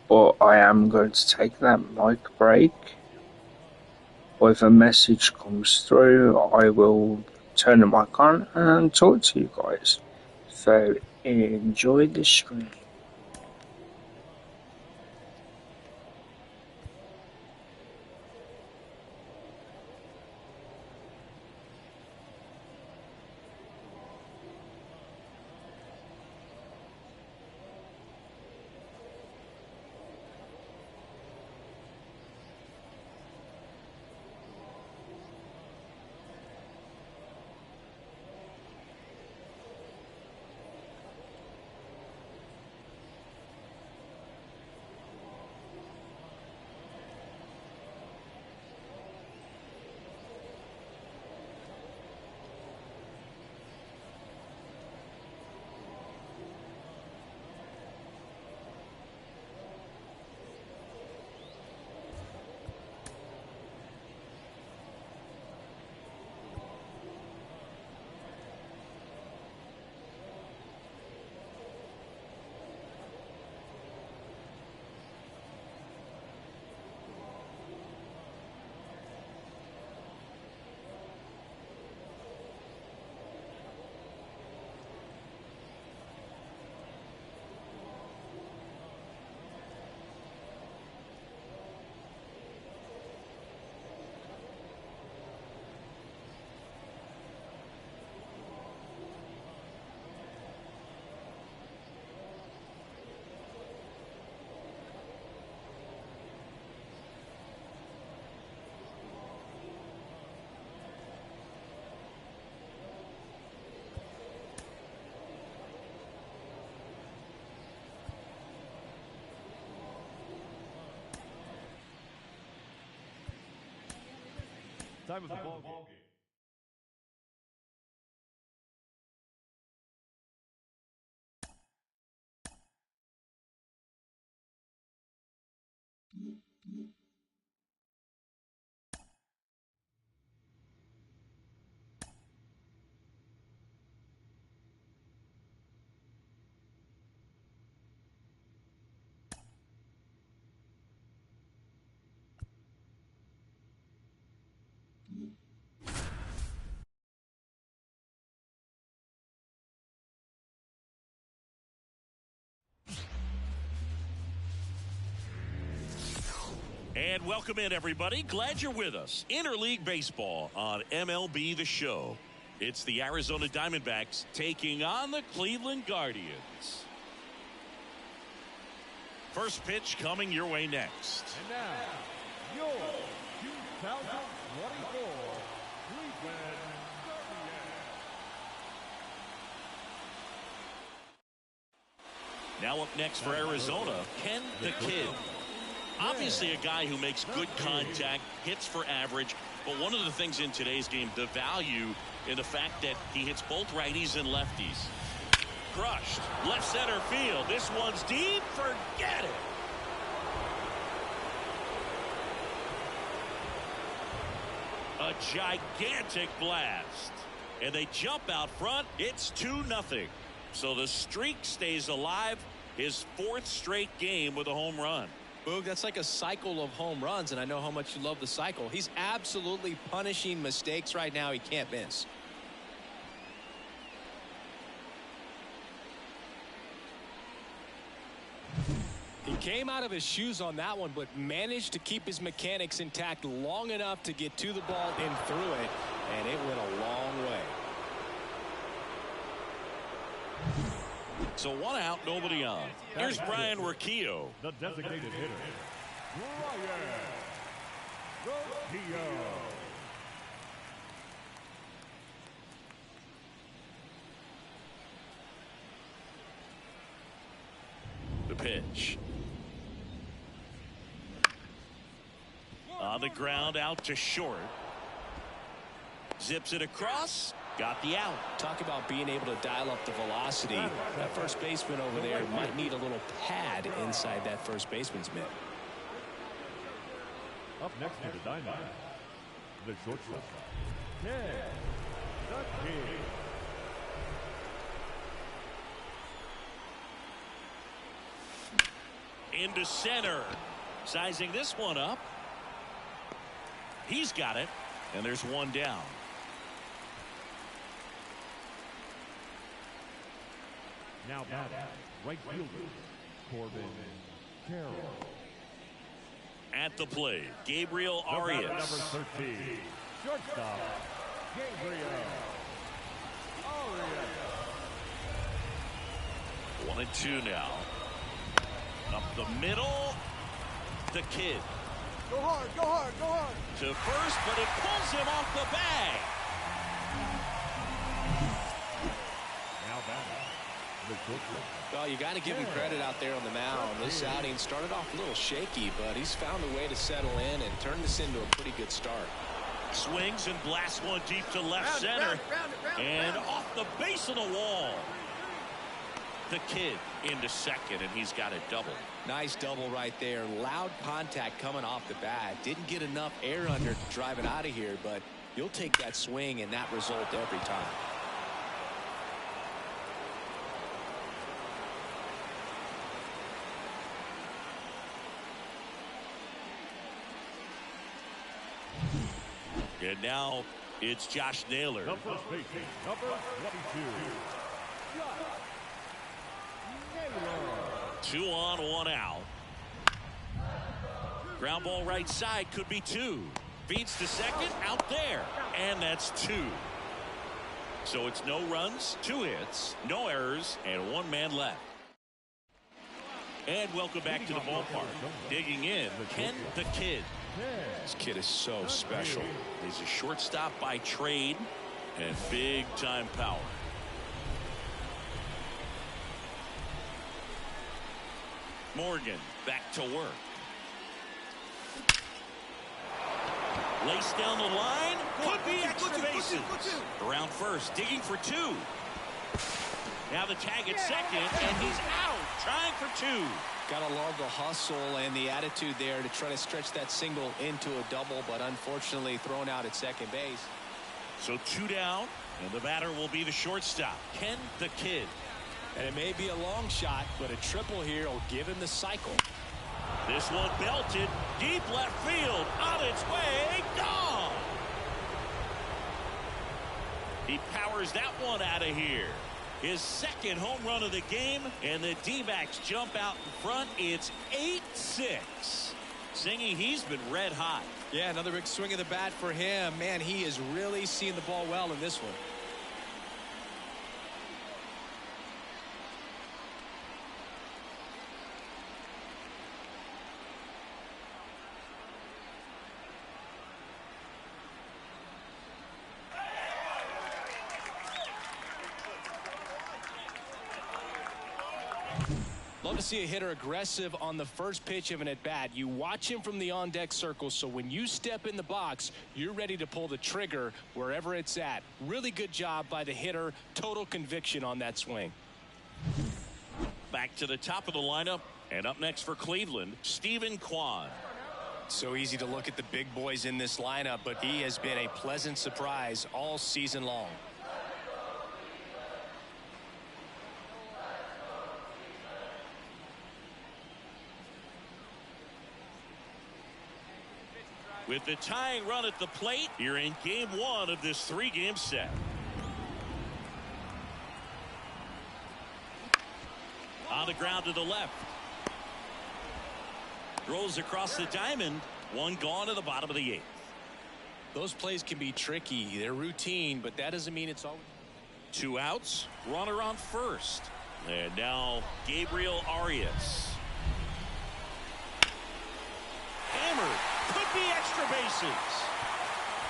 but I am going to take that mic break. If a message comes through, I will turn the mic on and talk to you guys. So enjoy the stream. Time of the ball game. And welcome in, everybody. Glad you're with us. Interleague Baseball on MLB The Show. It's the Arizona Diamondbacks taking on the Cleveland Guardians. First pitch coming your way next. And now, your 2024 Cleveland Guardians. Now up next for Arizona, Ken the Kid. Obviously a guy who makes good contact, hits for average, but one of the things in today's game, the value in the fact that he hits both righties and lefties. Crushed. Left center field. This one's deep. Forget it. A gigantic blast. And they jump out front. It's 2-0. So the streak stays alive. His fourth straight game with a home run. Boog, that's like a cycle of home runs, and I know how much you love the cycle. He's absolutely punishing mistakes right now. He can't miss. He came out of his shoes on that one, but managed to keep his mechanics intact long enough to get to the ball and through it, and it went a long way. So 1 out, nobody on. Here's Brian Riccio. The designated hitter, Brian Riccio. The pitch. On the ground, out to short. Zips it across. Got the out. Talk about being able to dial up the velocity. That first baseman over there might need a little pad inside that first baseman's mitt. Up next for the Diamondbacks, the shortstop, Ken the Kid. Into center. Sizing this one up. He's got it. And there's one down. Now batting, right fielder, Corbin Carroll. At the plate, Gabriel The batter, Arias. number 13, shortstop, Gabriel Arias. 1-2 now. Up the middle. The Kid. Go hard, go hard, go hard. To first, but it pulls him off the bag. Now batting, the shortstop. Well, you got to give him credit out there on the mound. This outing started off a little shaky, but he's found a way to settle in and turn this into a pretty good start. Swings and blasts one deep to left center. And off the base of the wall. The Kid into second, and he's got a double. Nice double right there. Loud contact coming off the bat. Didn't get enough air under to drive it out of here, but you'll take that swing and that result every time. And now it's Josh Naylor. The first baseman, number 22, Josh Naylor. 2 on, 1 out. Ground ball right side, could be 2. Feeds to second, out there. And that's 2. So it's no runs, 2 hits, no errors, and 1 man left. And welcome back to the ballpark. Digging in, Ken the Kid. This kid is so special. He's a shortstop by trade and big time power. Morgan back to work. Laced down the line. Could be extra bases. Around first, digging for two. Now the tag at second, and he's out, trying for two. Gotta love the hustle and the attitude there to try to stretch that single into a double, but unfortunately thrown out at second base. So two down, and the batter will be the shortstop, Ken the Kid. And it may be a long shot, but a triple here will give him the cycle. This one belted, deep left field, on its way, gone. He powers that one out of here. His second home run of the game, and the D-backs jump out in front. It's 8-6. Singy, he's been red hot. Yeah, another big swing of the bat for him. Man, he is really seeing the ball well in this one. Love to see a hitter aggressive on the first pitch of an at-bat. You watch him from the on-deck circle, so when you step in the box, you're ready to pull the trigger wherever it's at. Really good job by the hitter. Total conviction on that swing. Back to the top of the lineup, and up next for Cleveland, Stephen Kwan. So easy to look at the big boys in this lineup, but he has been a pleasant surprise all season long. With the tying run at the plate, you're in game one of this three-game set. On the ground to the left. Throws across the diamond. One gone to the bottom of the eighth. Those plays can be tricky. They're routine, but that doesn't mean it's always. Two outs. Runner on first. And now Gabriel Arias. Hammered. Could be extra bases.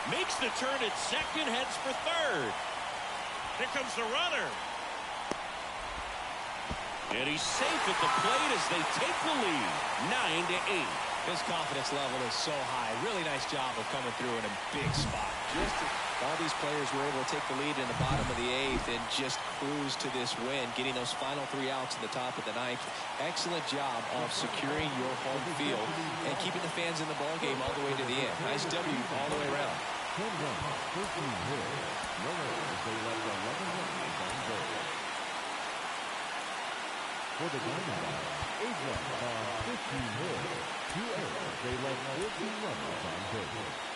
Makes the turn at second, heads for third. Here comes the runner. And he's safe at the plate as they take the lead, 9-8. His confidence level is so high. Really nice job of coming through in a big spot. All these players were able to take the lead in the bottom of the eighth and just cruise to this win, getting those final three outs in the top of the ninth. Excellent job of securing your home field and keeping the fans in the ballgame all the way to the end. Nice W all the way around. 10 runs, 13 hits, no errors. They left 11 runners on base. For the Diamondbacks, 8 runs on 15 hits, 2 errors. They left 14 runners on base.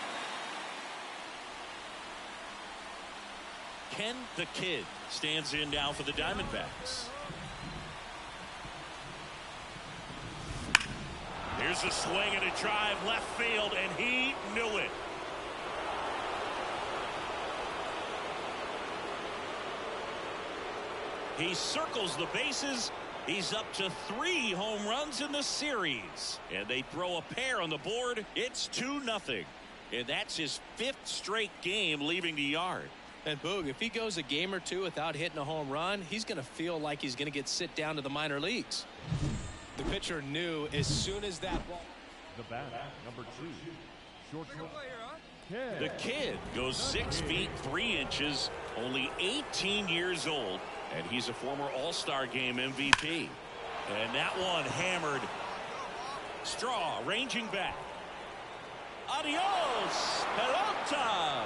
Ken the Kid stands in now for the Diamondbacks. Here's a swing and a drive left field, and he knew it. He circles the bases. He's up to 3 home runs in the series. And they throw a pair on the board. It's 2-0. And that's his 5th straight game leaving the yard. And Boog, if he goes a game or two without hitting a home run, he's going to feel like he's going to get sit down to the minor leagues. The pitcher knew as soon as that ball. The bat, number 2, shortstop. The Kid goes 6 feet 3 inches, only 18 years old, and he's a former All-Star Game MVP. And that one hammered. Straw ranging back. Adios, pelota.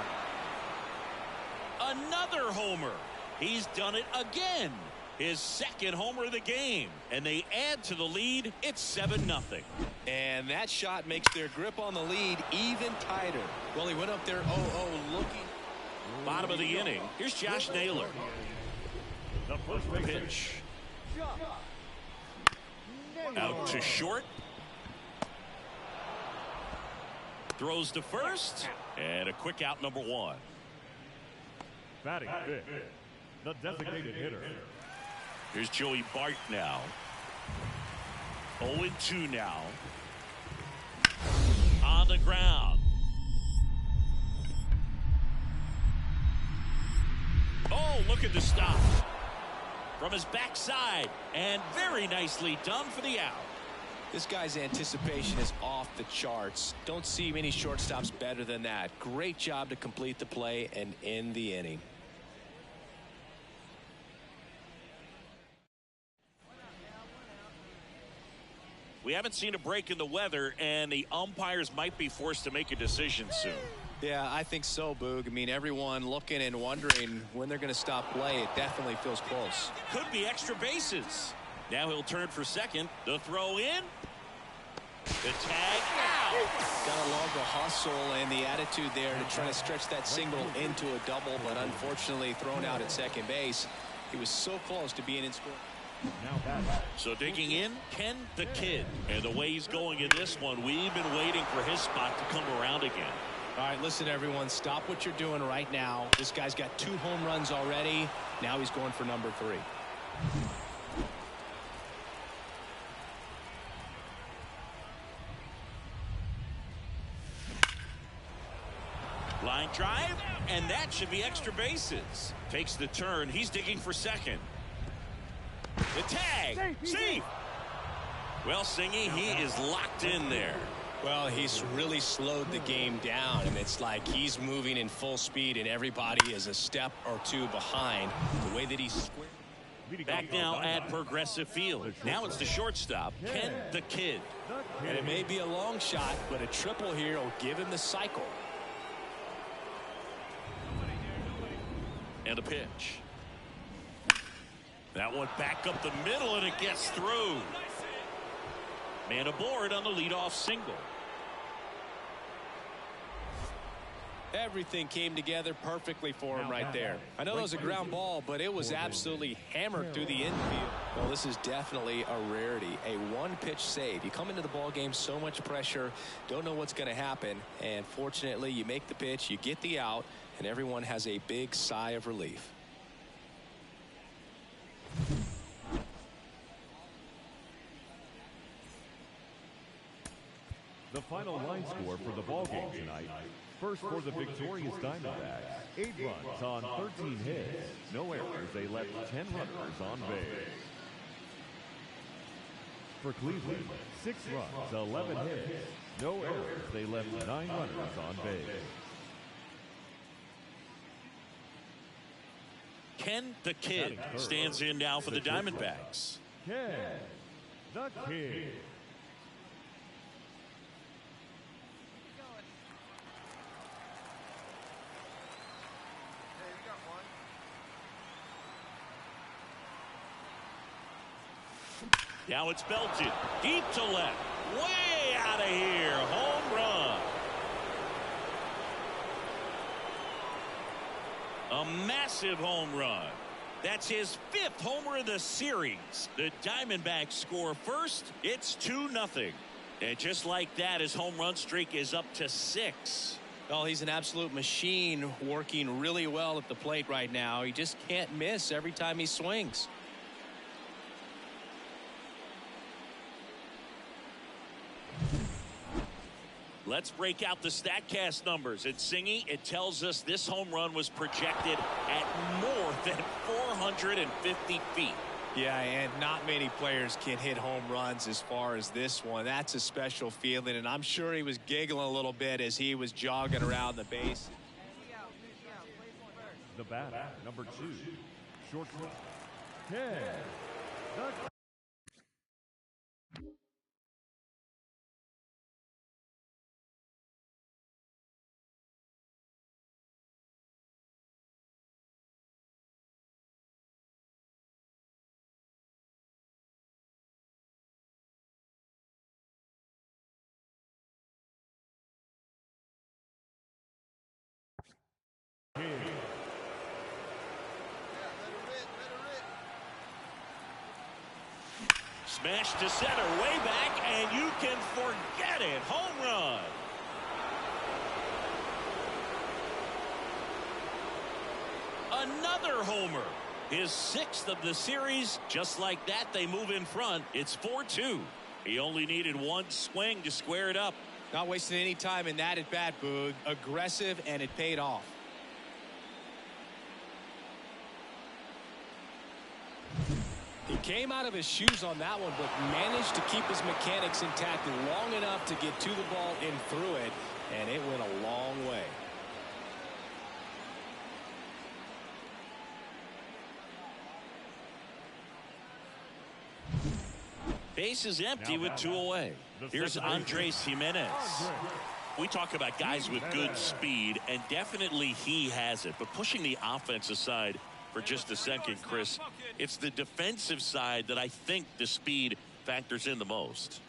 Another homer. He's done it again. His 2nd homer of the game. And they add to the lead. It's 7-0. And that shot makes their grip on the lead even tighter. Well, he went up there 0-0 looking. Bottom of the inning. Here's Josh Naylor. The first Pitch. Out to short. Throws to first. And a quick out, number 1. batting 5th, the designated hitter. Here's Joey Bart now. 0-2 now. On the ground. Oh, look at the stop. From his backside. And very nicely done for the out. This guy's anticipation is off the charts. Don't see many shortstops better than that. Great job to complete the play and end the inning. We haven't seen a break in the weather, and the umpires might be forced to make a decision soon. Yeah, I think so, Boog. I mean, everyone looking and wondering when they're going to stop play. It definitely feels close. Could be extra bases. Now he'll turn for second. The throw in. The tag out. Gotta love the hustle and the attitude there to try to stretch that single into a double, but unfortunately thrown out at second base. He was so close to being in score. So digging in, Ken the Kid. And the way he's going in this one, we've been waiting for his spot to come around again. All right, listen, everyone, stop what you're doing right now. This guy's got 2 home runs already. Now he's going for number 3. Line drive, and that should be extra bases. Takes the turn. He's digging for second. The tag. See. Well, Singy, he is locked in there. Well, he's really slowed the game down, and it's like he's moving in full speed, and everybody is a step or 2 behind. The way that he's squared. Back now at Progressive Field. Now it's the shortstop, Ken the Kid. And it may be a long shot, but a triple here will give him the cycle. And a pitch. That one back up the middle, and it gets through. Man aboard on the leadoff single. Everything came together perfectly for him right there. I know that was a ground ball, but it was absolutely hammered through the infield. Well, this is definitely a rarity, a one-pitch save. You come into the ball game, so much pressure, don't know what's going to happen, and fortunately, you make the pitch, you get the out, and everyone has a big sigh of relief. The final line score for the ball game tonight. First for the victorious Diamondbacks, 8 runs on 13 hits. No errors, they left 10 runners on base. For Cleveland, 6 runs, 11 hits. No errors, they left 9 runners on base. Ken the Kid stands in now for the Diamondbacks. Ken the Kid. Now it's belted deep to left, way out of here. Home run. A massive home run. That's his 5th homer of the series. The Diamondbacks score first. It's 2-0. And just like that, his home run streak is up to 6. Well, he's an absolute machine, working really well at the plate right now. He just can't miss every time he swings. Let's break out the StatCast numbers. At Singy, it tells us this home run was projected at more than 450 feet. Yeah, and not many players can hit home runs as far as this one. That's a special feeling, and I'm sure he was giggling a little bit as he was jogging around the base. The batter, number 2, shortstop, Ken the Smash to center, way back, and you can forget it. Home run. Another homer. His 6th of the series. Just like that, they move in front. It's 4-2. He only needed one swing to square it up. Not wasting any time in that at bat, Boog. Aggressive, and it paid off. He Came out of his shoes on that one, but managed to keep his mechanics intact long enough to get to the ball and through it, and it went a long way. Base is empty with 2 away. Here's Andres Jimenez. We talk about guys with good speed, and definitely he has it. But pushing the offense aside for just a second, Chris, it's the defensive side that I think the speed factors in the most.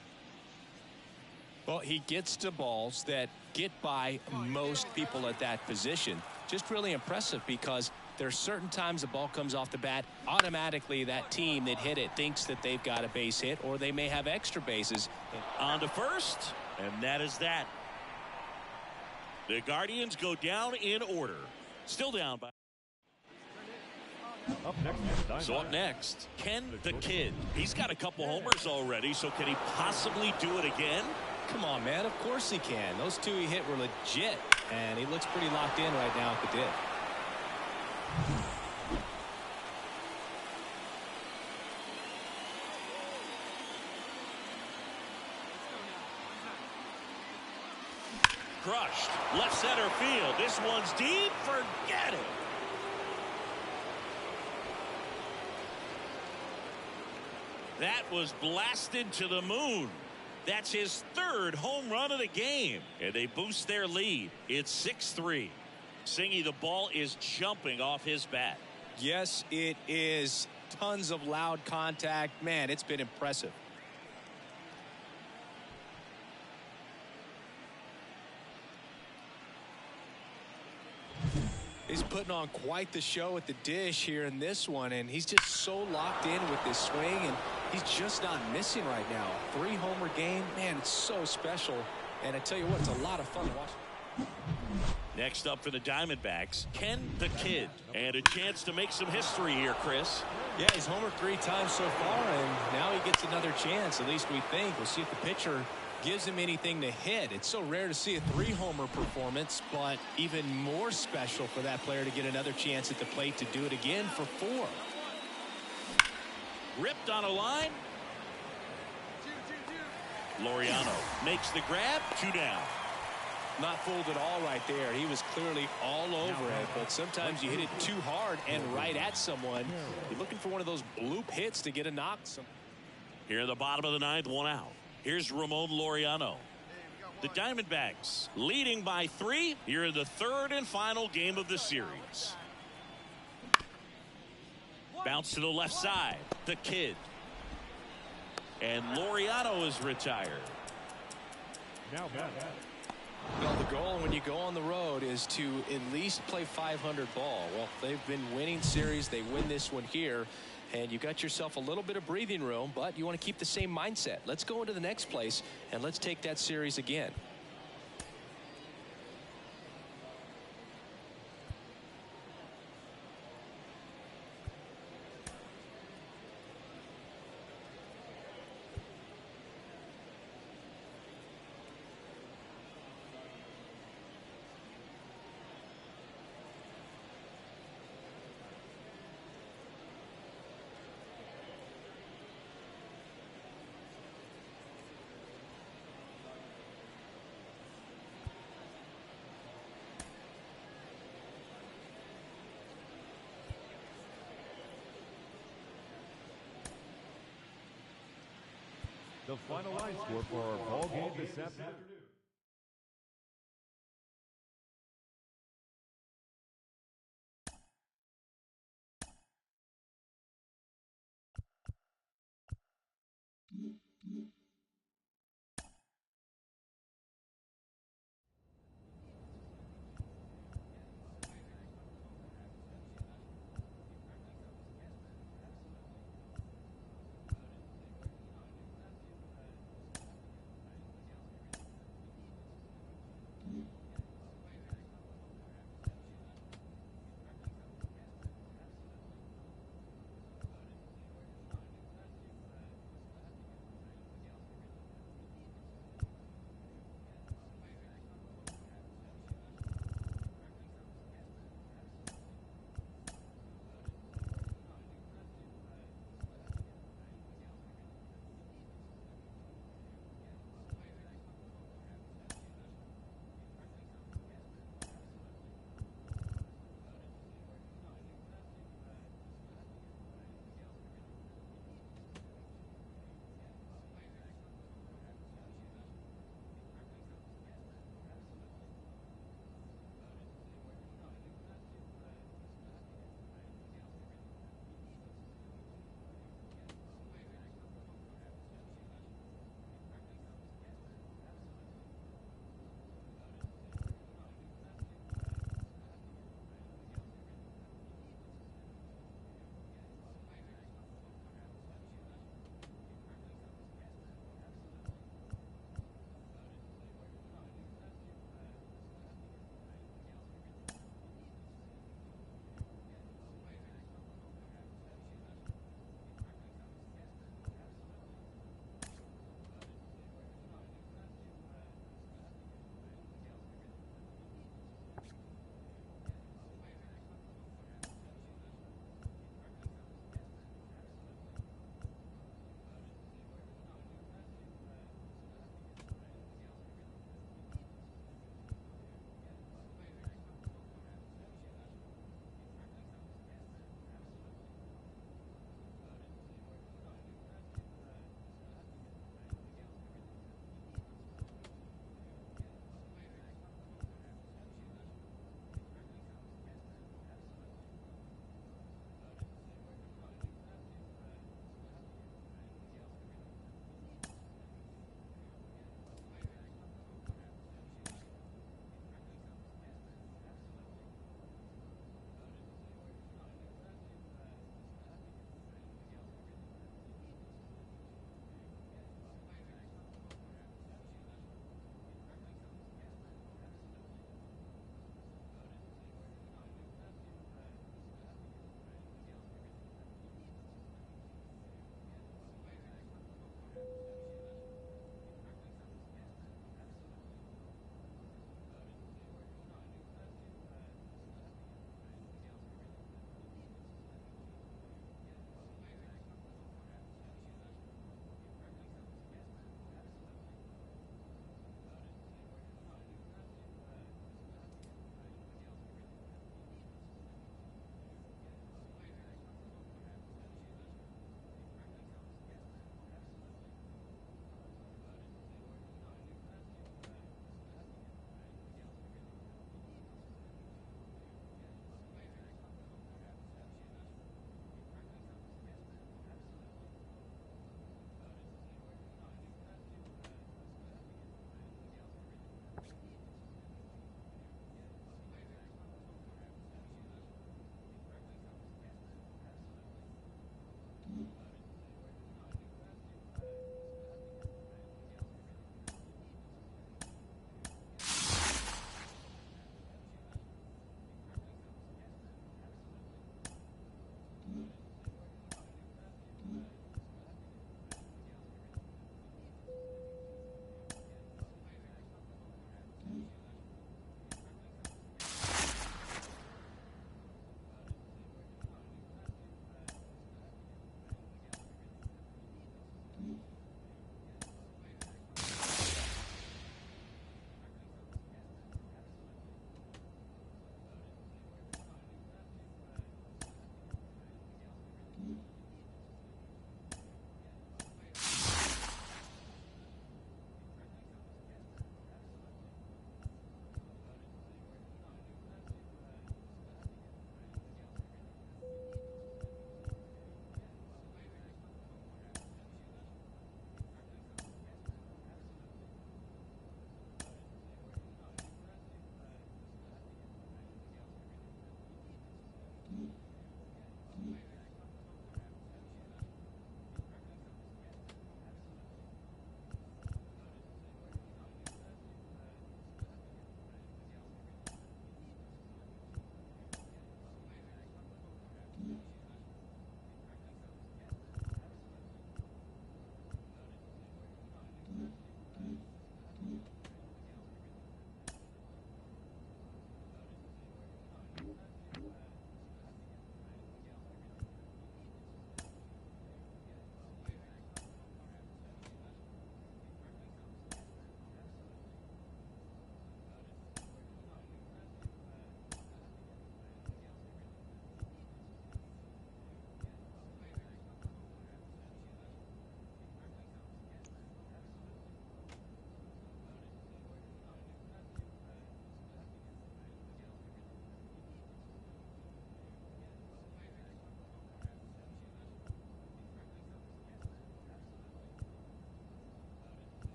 Well, he gets to balls that get by most people at that position. Just really impressive because there's certain times the ball comes off the bat, automatically that team that hit it thinks that they've got a base hit, or they may have extra bases. On to first, and that is that. The Guardians go down in order. Still down by. Up next, Ken the Kid. He's got a couple homers already, so can he possibly do it again? Come on, man. Of course he can. Those 2 he hit were legit, and he looks pretty locked in right now at the dip. Crushed. Left center field. This one's deep. Forget it. That was blasted to the moon. That's his 3rd home run of the game. And they boost their lead. It's 6-3. Singy, the ball is jumping off his bat. Yes, it is. Tons of loud contact. Man, it's been impressive. He's putting on quite the show at the dish here in this one, and he's just so locked in with this swing, and he's just not missing right now. 3-homer game, man, it's so special. And I tell you what, it's a lot of fun to watch. Next up for the Diamondbacks, Ken the Kid. And a chance to make some history here, Chris. Yeah, he's homered 3 times so far, and now he gets another chance, at least we think. We'll see if the pitcher gives him anything to hit. It's so rare to see a 3-homer performance, but even more special for that player to get another chance at the plate to do it again for 4. Ripped on a line. Laureano makes the grab. 2 down. Not fooled at all right there. He was clearly all over it, but sometimes you hit it too hard and right at someone. You're looking for one of those bloop hits to get a knock. Here in the bottom of the 9th, 1 out. Here's Ramon Laureano. The Diamondbacks leading by 3 here in the 3rd and final game of the series. Bounce to the left side. The Kid. And Laureano is retired. Now back. Well, the goal when you go on the road is to at least play 500 ball. Well, they've been winning series. They win this one here. And you got yourself a little bit of breathing room, but you want to keep the same mindset. Let's go into the next place, and let's take that series again. The final line score for our ball game this afternoon.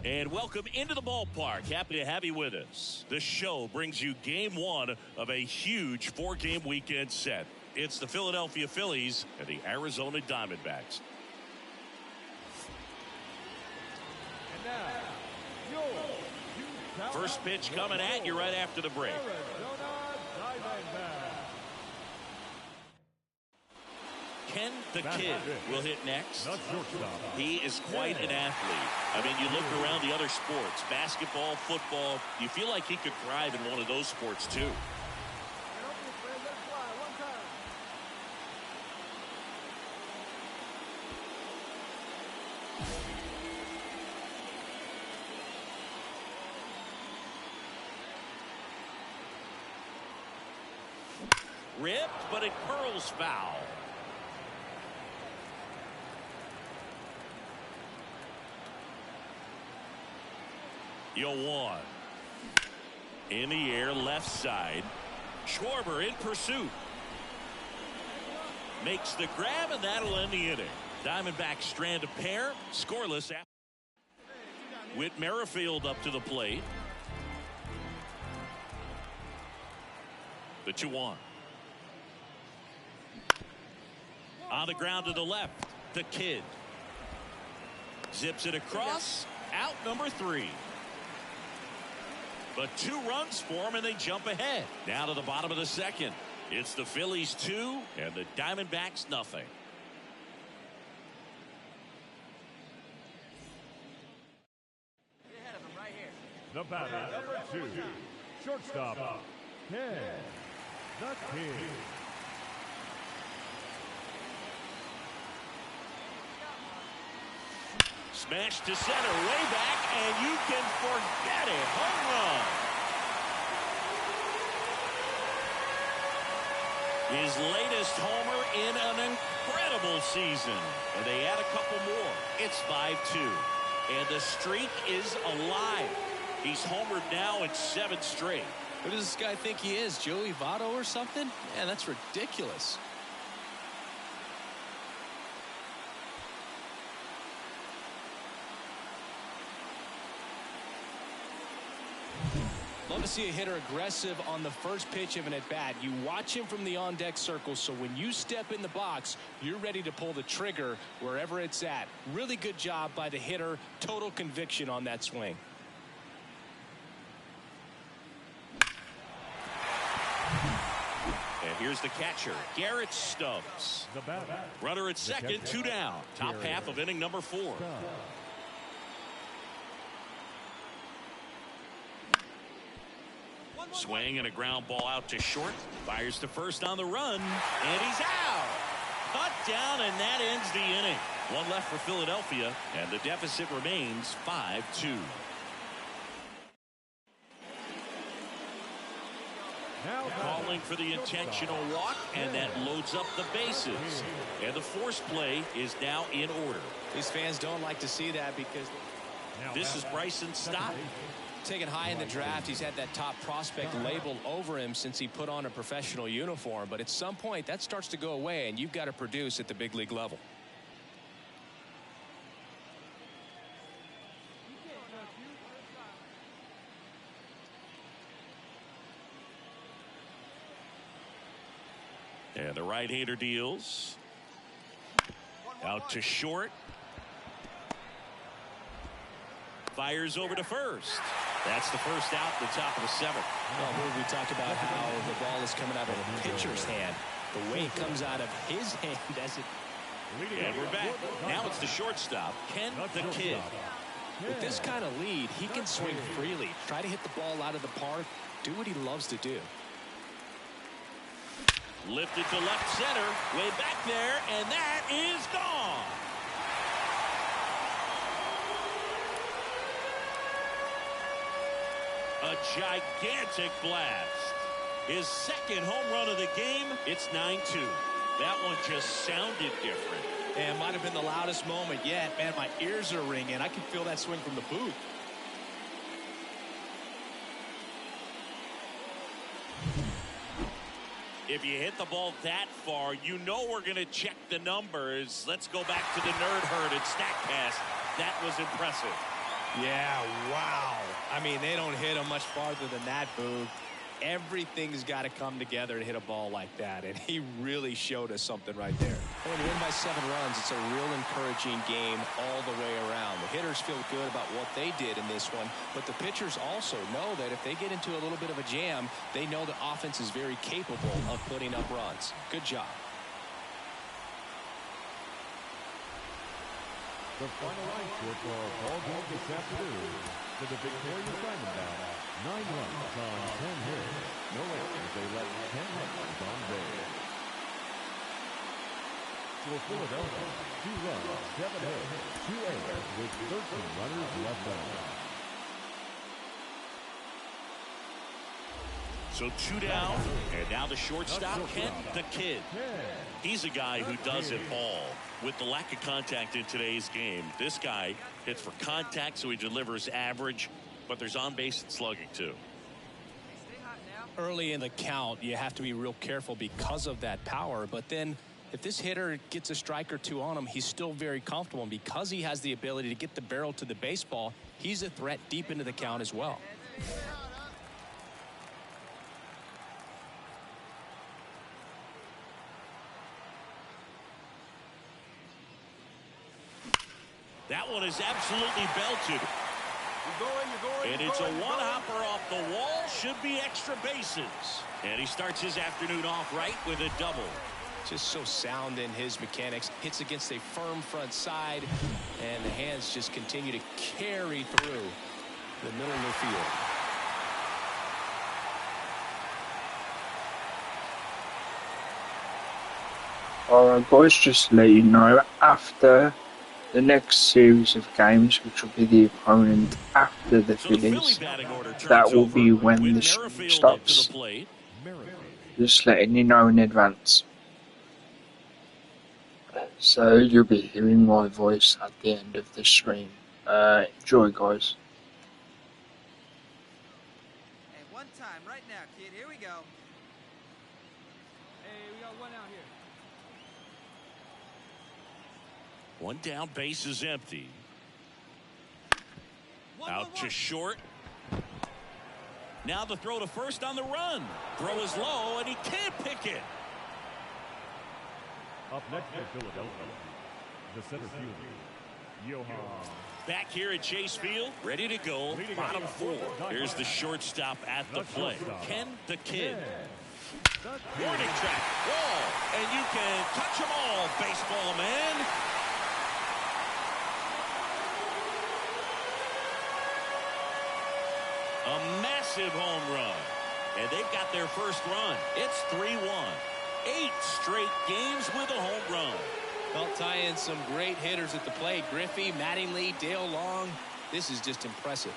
And welcome into the ballpark. Happy to have you with us. The show brings you game one of a huge four-game weekend set. It's the Philadelphia Phillies and the Arizona Diamondbacks. And now, your First pitch coming at you right after the break. Arizona Diamondbacks. Ken the Kid will hit next. The shortstop. He is quite an athlete. I mean, you look around the other sports, basketball, football, you feel like he could thrive in one of those sports too. Ripped, but it curls foul. One. In the air, left side. Schwarber in pursuit. Makes the grab, and that'll end the inning. Diamondbacks strand a pair, scoreless. Whit Merrifield up to the plate. The 2-1. On the ground to the left, the Kid. Zips it across, out number 3. But 2 runs for him, and they jump ahead. Now to the bottom of the second. It's the Phillies 2 and the Diamondbacks nothing. Ahead of him right here. The batter, number 2, shortstop, Ken the Kid. Smash to center, way back, and you can forget it. Home run. His latest homer in an incredible season. And they add a couple more. It's 5-2. And the streak is alive. He's homered now in 7 straight. Who does this guy think he is, Joey Votto or something? Man, that's ridiculous. Love to see a hitter aggressive on the first pitch of an at-bat. You watch him from the on-deck circle, so when you step in the box, you're ready to pull the trigger wherever it's at. Really good job by the hitter. Total conviction on that swing. And here's the catcher, Garrett Stubbs. The batter, Runner at second, 2 down. Top half of inning number 4. Swing and a ground ball out to short. Fires to first on the run, and he's out. Cut down, and that ends the inning. 1 left for Philadelphia, and the deficit remains 5-2. Calling for the intentional walk, and that loads up the bases. And the force play is now in order. These fans don't like to see that because This is Bryson Stott. taken high in the draft. He's had that top prospect labeled over him since he put on a professional uniform. But at some point, that starts to go away, and you've got to produce at the big league level. And the right-hander deals. Out to short. Fires over to first. That's the first out at the top of the 7th. Well, we talked about how the ball is coming out of a pitcher's hand. The way it comes out of his hand as it... And we're back. Now it's the shortstop, Ken the Kid. With this kind of lead, he can swing freely. Try to hit the ball out of the park. Do what he loves to do. Lifted to left center. Way back there, and that is gone. A gigantic blast. His second home run of the game. It's 9-2. That one just sounded different. And might have been the loudest moment yet. Man, my ears are ringing. I can feel that swing from the booth. If you hit the ball that far, you know we're going to check the numbers. Let's go back to the nerd herd at StatCast. That was impressive. Yeah, wow. I mean, they don't hit him much farther than that, Boog. Everything's got to come together to hit a ball like that, and he really showed us something right there. When you win by 7 runs, it's a real encouraging game all the way around. The hitters feel good about what they did in this one, but the pitchers also know that if they get into a little bit of a jam, they know the offense is very capable of putting up runs. Good job. The final line score for our ball game this afternoon for the victorious Diamondbacks, 9 runs on 10 hits. No errors. They left 10 runners on base. For Philadelphia, 2 runs, 7 hits, 2 errors with 13 runners left on. So 2 down, and now the shortstop, Kent the Kid. He's a guy who does it all. With the lack of contact in today's game, this guy hits for contact, so he delivers average, but there's on-base and slugging, too. Early in the count, you have to be real careful because of that power, but then if this hitter gets a strike or 2 on him, he's still very comfortable, and because he has the ability to get the barrel to the baseball, he's a threat deep into the count as well. That one is absolutely belted. And it's a one-hopper off the wall. Should be extra bases. And he starts his afternoon off right with a double. Just so sound in his mechanics. Hits against a firm front side. And the hands just continue to carry through the middle of the field. Alright guys, just to let you know, after the next series of games, which will be the opponent after the Phillies, that will be when the stream stops. Just letting you know in advance. So you'll be hearing my voice at the end of the stream. Enjoy, guys. Hey, one time, right now, kid. Here we go. Hey, we got one out here. 1 down, base is empty. Out to short. Now the throw to first on the run. Throw is low, and he can't pick it. Up next for Philadelphia, the center fielder, Johan. Back here at Chase Field, ready to go. Bottom 4. Here's the shortstop at the plate. Ken the Kid. Warning track. Wall. And you can touch them all, baseball man. A massive home run. And they've got their first run. It's 3-1. 8 straight games with a home run. Well, tie in some great hitters at the plate. Griffey, Mattingly, Dale Long. This is just impressive.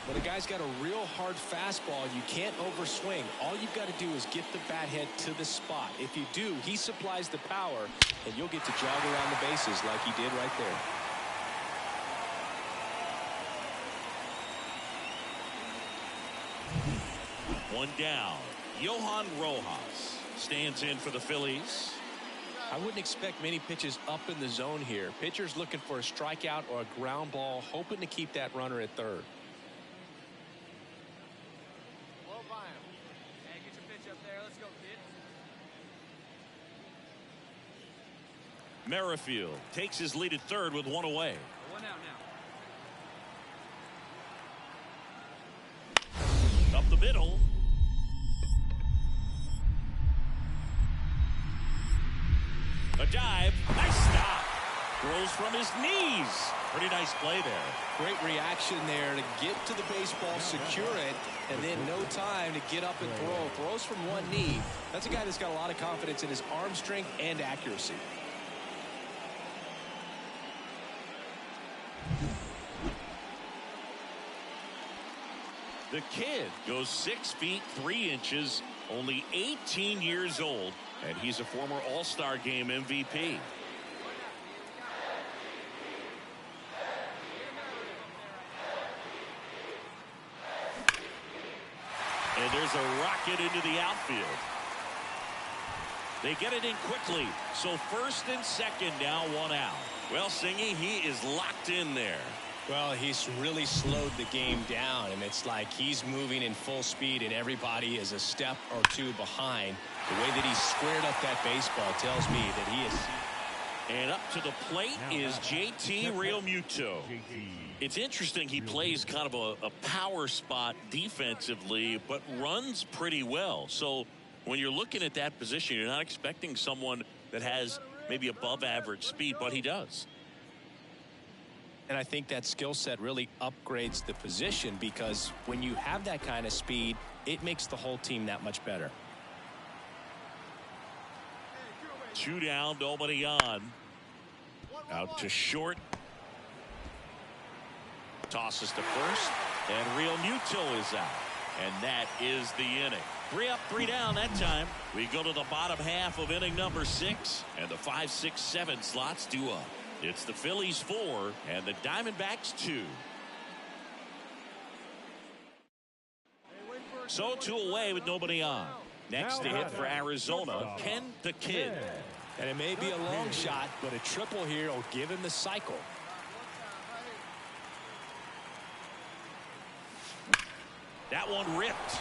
But a guy's got a real hard fastball. You can't overswing. All you've got to do is get the bat head to the spot. If you do, he supplies the power, and you'll get to jog around the bases like he did right there. One down. Johan Rojas stands in for the Phillies. I wouldn't expect many pitches up in the zone here. Pitcher's looking for a strikeout or a ground ball, hoping to keep that runner at third. Low by him. Hey, get your pitch up there. Let's go, kid. Merrifield takes his lead at third with 1 away. One out now. Up the middle. A dive. Nice stop. Throws from his knees. Pretty nice play there. Great reaction there to get to the baseball, secure it, and then no time to get up and throw. Throws from one knee. That's a guy that's got a lot of confidence in his arm strength and accuracy. The Kid goes 6 feet 3 inches, only 18 years old, and he's a former All-Star Game MVP. And there's a rocket into the outfield. They get it in quickly. So first and second now, one out. Well, Singy, he is locked in there. Well, he's really slowed the game down, and it's like he's moving in full speed, and everybody is a step or two behind. The way that he squared up that baseball tells me that he is. And up to the plate is JT Realmuto. It's interesting, he plays kind of a power spot defensively, but runs pretty well. So when you're looking at that position, you're not expecting someone that has maybe above average speed, but he does. And I think that skill set really upgrades the position, because when you have that kind of speed, it makes the whole team that much better. 2 down, nobody on. Out to short. Tosses to first, and Realmuto is out. And that is the inning. 3 up, 3 down that time. We go to the bottom half of inning number 6, and the 5, 6, 7 slots due up. It's the Phillies 4 and the Diamondbacks 2. So 2 away with nobody on. Next to hit for Arizona, Ken the Kid. And it may be a long shot, but a triple here will give him the cycle. That one ripped.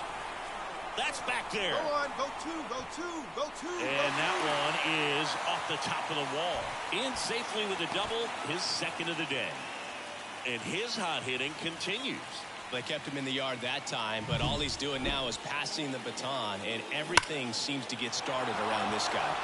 That's back there. Go on, go 2, go 2, go 2. And that one is off the top of the wall. In safely with a double, his second of the day. And his hot hitting continues. They kept him in the yard that time, but all he's doing now is passing the baton, and everything seems to get started around this guy.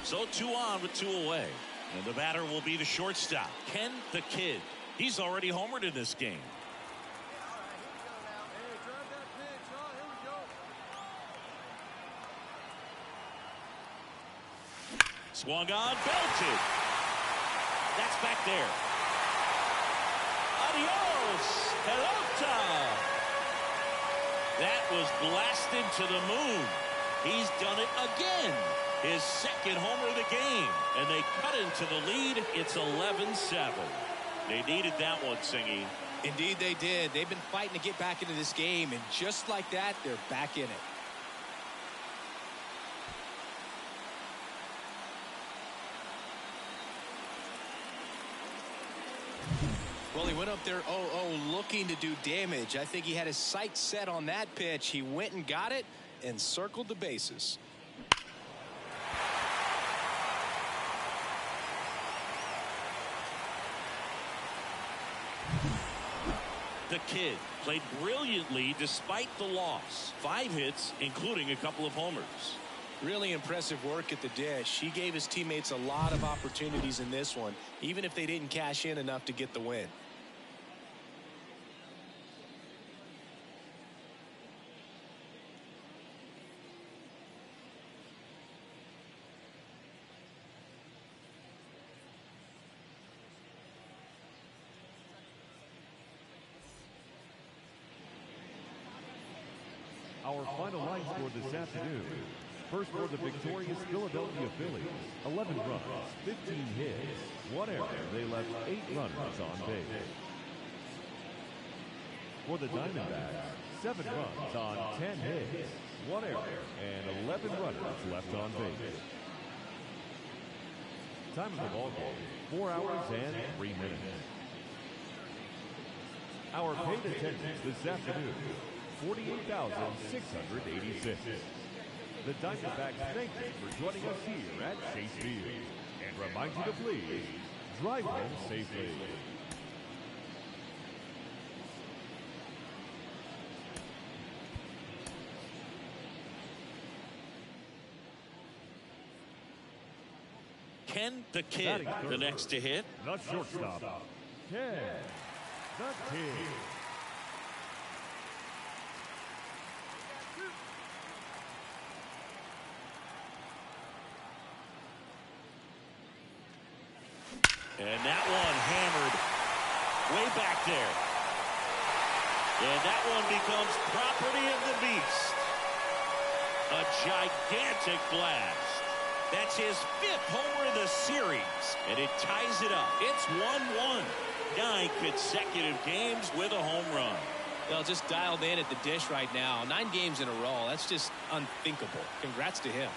So 2 on with 2 away. And the batter will be the shortstop, Ken the Kid. He's already homered in this game. Swung on, belted. That's back there. Adios, pelota. That was blasted to the moon. He's done it again. His second homer of the game. And they cut into the lead. It's 11-7. They needed that one, Singy. Indeed they did. They've been fighting to get back into this game, and just like that, they're back in it. Well, he went up there 0-0 looking to do damage. I think he had his sights set on that pitch. He went and got it and circled the bases. The Kid played brilliantly despite the loss. 5 hits, including a couple of homers. Really impressive work at the dish. He gave his teammates a lot of opportunities in this one, even if they didn't cash in enough to get the win. Our final line score this afternoon. First for the victorious Philadelphia Phillies, 11 runs, 15 hits, 1 error. They left 8 runners on base. For the Diamondbacks, 7 runs on 10 hits, 1 error, and 11 runners left on base. Time of the ball game, 4 hours and 3 minutes. Our paid attendance this afternoon, 48,686. The Diamondbacks thank you for joining us here at Chase Field and remind you to please drive home safely. Ken the Kid, the next to hit. The shortstop, Ken the Kid. And that one hammered way back there. And that one becomes property of the beast. A gigantic blast. That's his 5th homer of the series, and it ties it up. It's 1-1. 9 consecutive games with a home run. Well, just dialed in at the dish right now. 9 games in a row. That's just unthinkable. Congrats to him.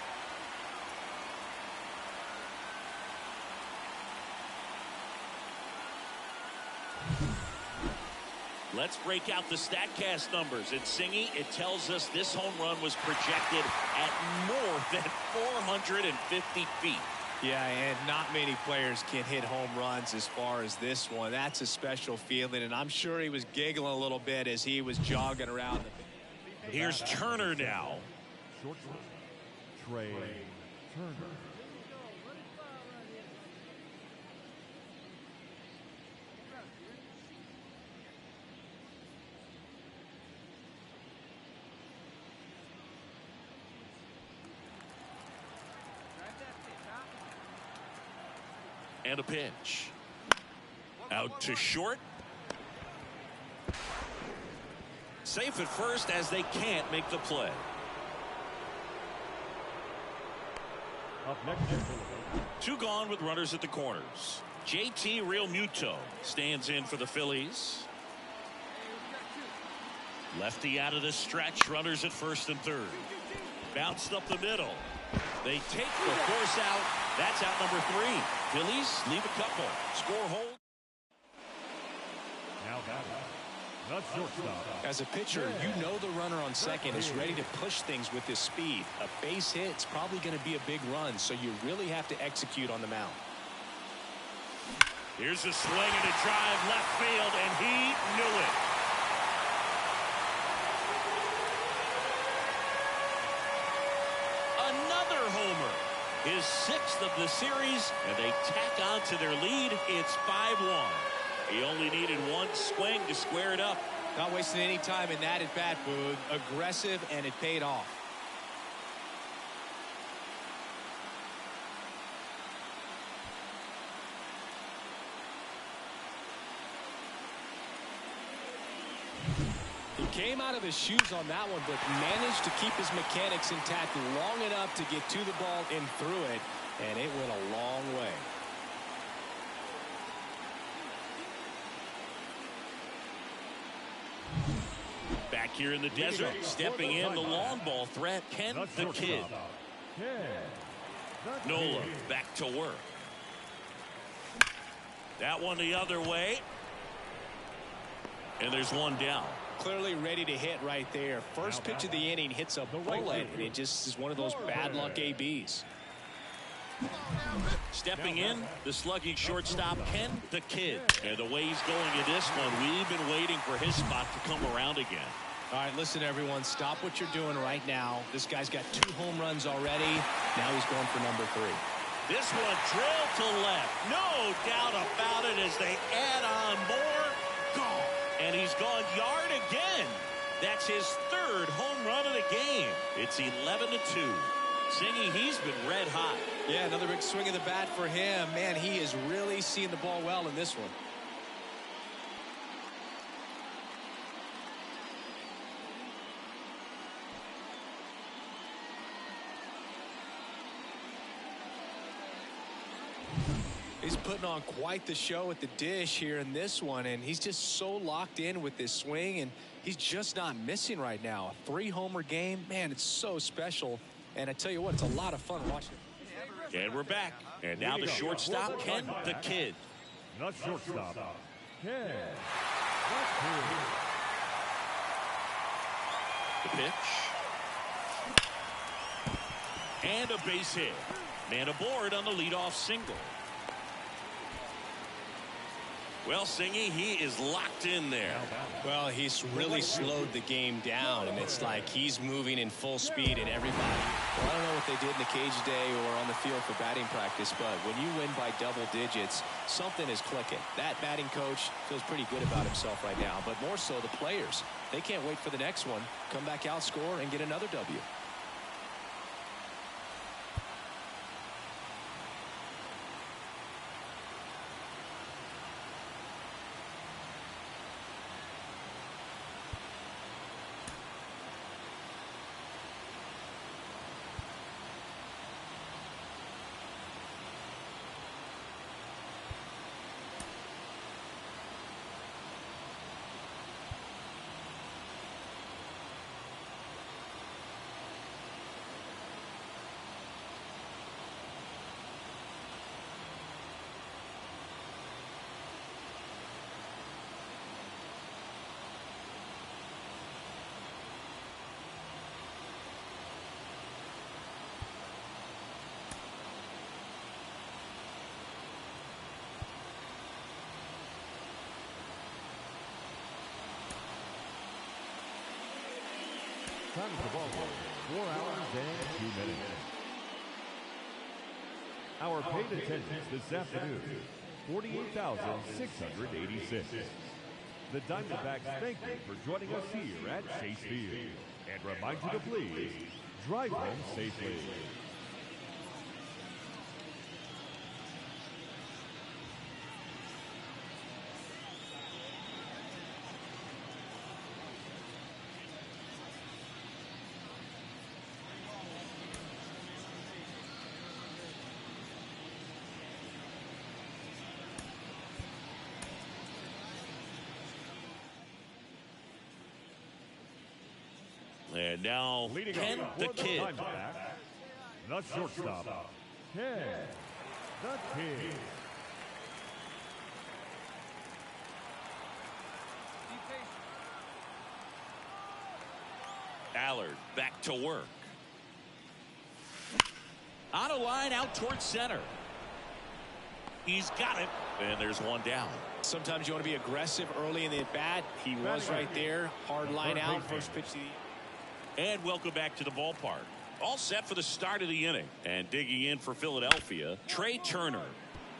Let's break out the StatCast numbers. At Singy, it tells us this home run was projected at more than 450 feet. Yeah, and not many players can hit home runs as far as this one. That's a special feeling, and I'm sure he was giggling a little bit as he was jogging around. Here's Turner now. Shortstop, Trey Turner. And a pitch. Out to short. Safe at first as they can't make the play. Up next, 2 gone with runners at the corners. JT Realmuto stands in for the Phillies. Lefty out of the stretch. Runners at first and third. Bounced up the middle. They take the force out. That's out number 3. Phillies leave a couple. Score hold. now batting, the shortstop. As a pitcher, you know the runner on second is ready to push things with his speed. A base hit's probably going to be a big run, so you really have to execute on the mound. Here's a swing and a drive left field, and he knew it. Another homer. His 6th of the series, and they tack on to their lead. It's 5-1. He only needed 1 swing to square it up. Not wasting any time in that at-bat, Boog. Aggressive, and it paid off. He came out of his shoes on that one, but managed to keep his mechanics intact long enough to get to the ball and through it, and it went a long way. Back here in the desert, stepping in the long ball threat, Ken the Kid. Nola back to work. That one the other way. And there's one down. Clearly ready to hit right there. First pitch of the inning hits a bullet, and it just is one of those bad luck ABs. Stepping in, the slugging shortstop, Ken the Kid. And the way he's going in this one, we've been waiting for his spot to come around again. All right, listen, everyone. Stop what you're doing right now. This guy's got 2 home runs already. Now he's going for number 3. This one drilled to left. No doubt about it as they add on more. Gone. And he's gone yard again. That's his 3rd home run of the game. It's 11-2. Singy, he's been red hot. Yeah, another big swing of the bat for him. Man, he is really seeing the ball well in this one. He's putting on quite the show at the dish here in this one, and he's just so locked in with this swing, and he's just not missing right now. A 3-homer game, man, it's so special. And I tell you what, it's a lot of fun watching. And we're back. And now the shortstop, Ken the Kid. The shortstop, Ken The pitch. And a base hit. Man aboard on the leadoff single. Well, Singy, he is locked in there. Well, he's really slowed the game down, and it's like he's moving in full speed, and everybody. Well, I don't know what they did in the cage today or on the field for batting practice, but when you win by double digits, something is clicking. That batting coach feels pretty good about himself right now, but more so the players. They can't wait for the next one. Come back out, score, and get another W. Time of the ball game, 4 hours and 2 minutes. Our paid attendance this afternoon, 48,686. The Diamondbacks thank you for joining us here at Chase Field and remind you to please drive home safely. And now, Ken the Kid. The shortstop, Ken the Kid. Allard back to work. On a line out towards center. He's got it. And there's one down. Sometimes you want to be aggressive early in the at-bat. He was right there. Hard line out. First pitch to the... And welcome back to the ballpark. All set for the start of the inning. And digging in for Philadelphia, Trey Turner.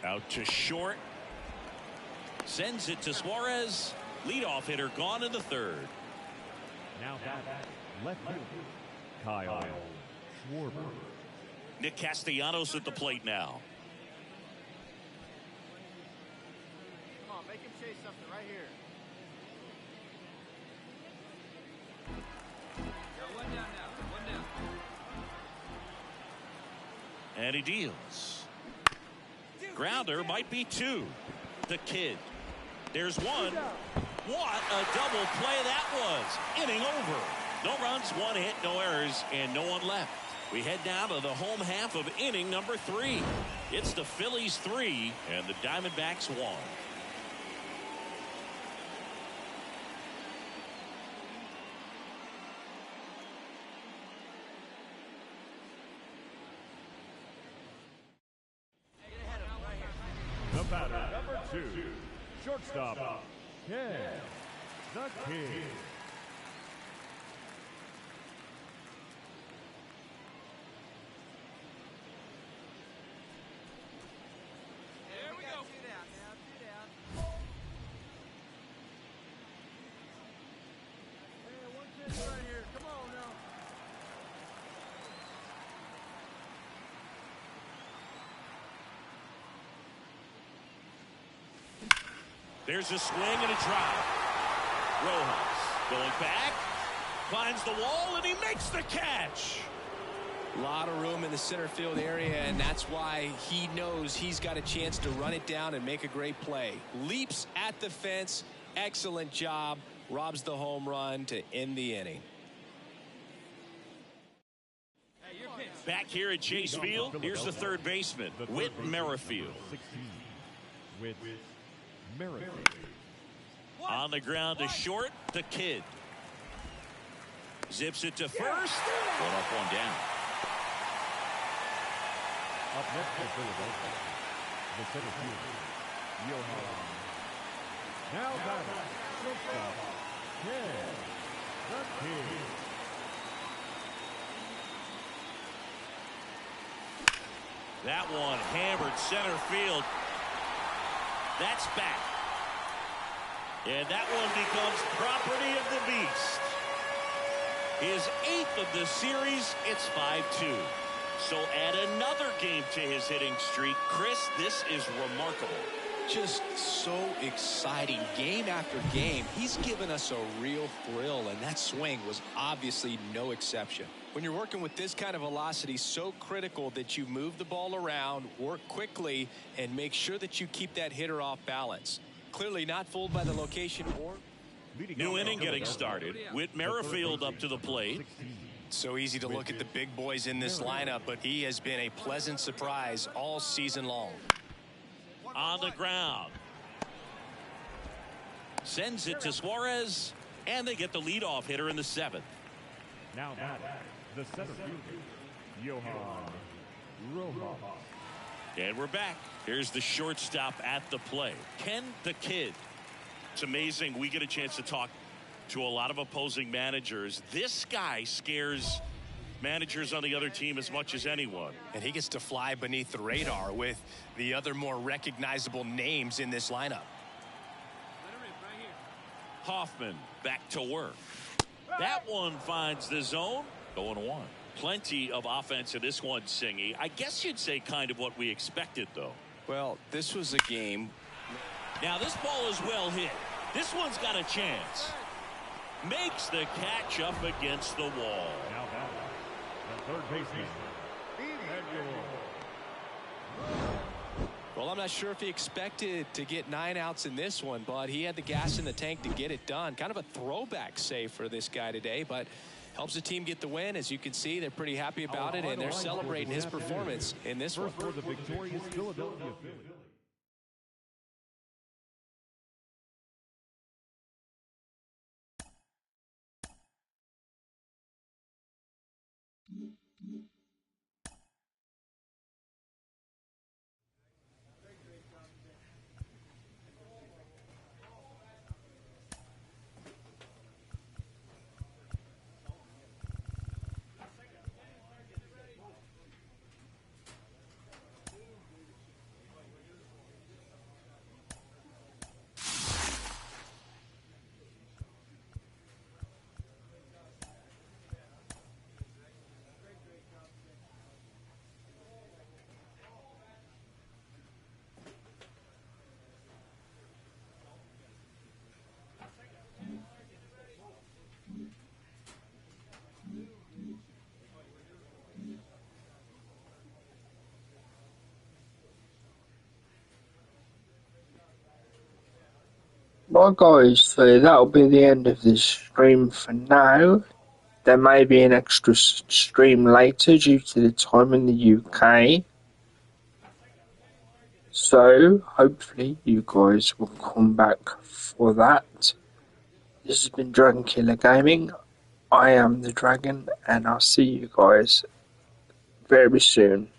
Out to short. Sends it to Suarez. Leadoff hitter gone in the third. Now back, left fielder, Kyle Schwarber. Nick Castellanos at the plate now. Come on, make him chase something right here. Got one down now. One down. And he deals. Grounder might be two. The Kid. There's one. What a double play that was. Inning over. No runs, one hit, no errors, and no one left. We head down to the home half of inning number 3. It's the Phillies 3 and the Diamondbacks 1. The batter, number 2, shortstop, Ken the Kid. There we go. Two down now. Two down. Hey, one pitch right here. Come on now. There's a swing and a drive. Rojas going back, finds the wall, and he makes the catch. A lot of room in the center field area, and that's why he knows he's got a chance to run it down and make a great play. Leaps at the fence. Excellent job. Robs the home run to end the inning. Hey, your pitch. Back here at Chase Field, here's the third baseman, Whit Merrifield. 16, with Merrifield. On the ground to short, the Kid. Zips it to first. One up, one down. Up next for Philadelphia, the center fielder, Johan. Now batting, shortstop, Ken the Kid. That one hammered center field. That's back. And that one becomes property of the Beast. His 8th of the series, it's 5-2. So add another game to his hitting streak. Chris, this is remarkable. Just so exciting. Game after game, he's given us a real thrill, and that swing was obviously no exception. When you're working with this kind of velocity, so critical that you move the ball around, work quickly, and make sure that you keep that hitter off balance. Clearly not fooled by the location or... New inning getting started. Whit Merrifield up to the plate. So easy to look at the big boys in this lineup, but he has been a pleasant surprise all season long. On the ground. Sends it to Suarez, and they get the leadoff hitter in the 7th. Now batting, the center fielder, Johan Rojas. And we're back. Here's the shortstop at the plate, Ken the Kid. It's amazing we get a chance to talk to a lot of opposing managers. This guy scares managers on the other team as much as anyone. And he gets to fly beneath the radar with the other more recognizable names in this lineup. Hoffman back to work. That one finds the zone. 0-1. Plenty of offense in this one, Singy. I guess you'd say kind of what we expected, though. Well, this was a game. Now this ball is well hit. This one's got a chance. Makes the catch up against the wall. Now batting, the third baseman, Emmanuel. Well, I'm not sure if he expected to get 9 outs in this one, but he had the gas in the tank to get it done. Kind of a throwback save for this guy today, but helps the team get the win. As you can see, they're pretty happy about it, and they're celebrating his performance in this one. First for the victorious Philadelphia Phillies. Well guys, so that'll be the end of this stream for now. There may be an extra stream later due to the time in the UK. So hopefully you guys will come back for that. This has been Dragon Killer Gaming. I am the Dragon, and I'll see you guys very soon.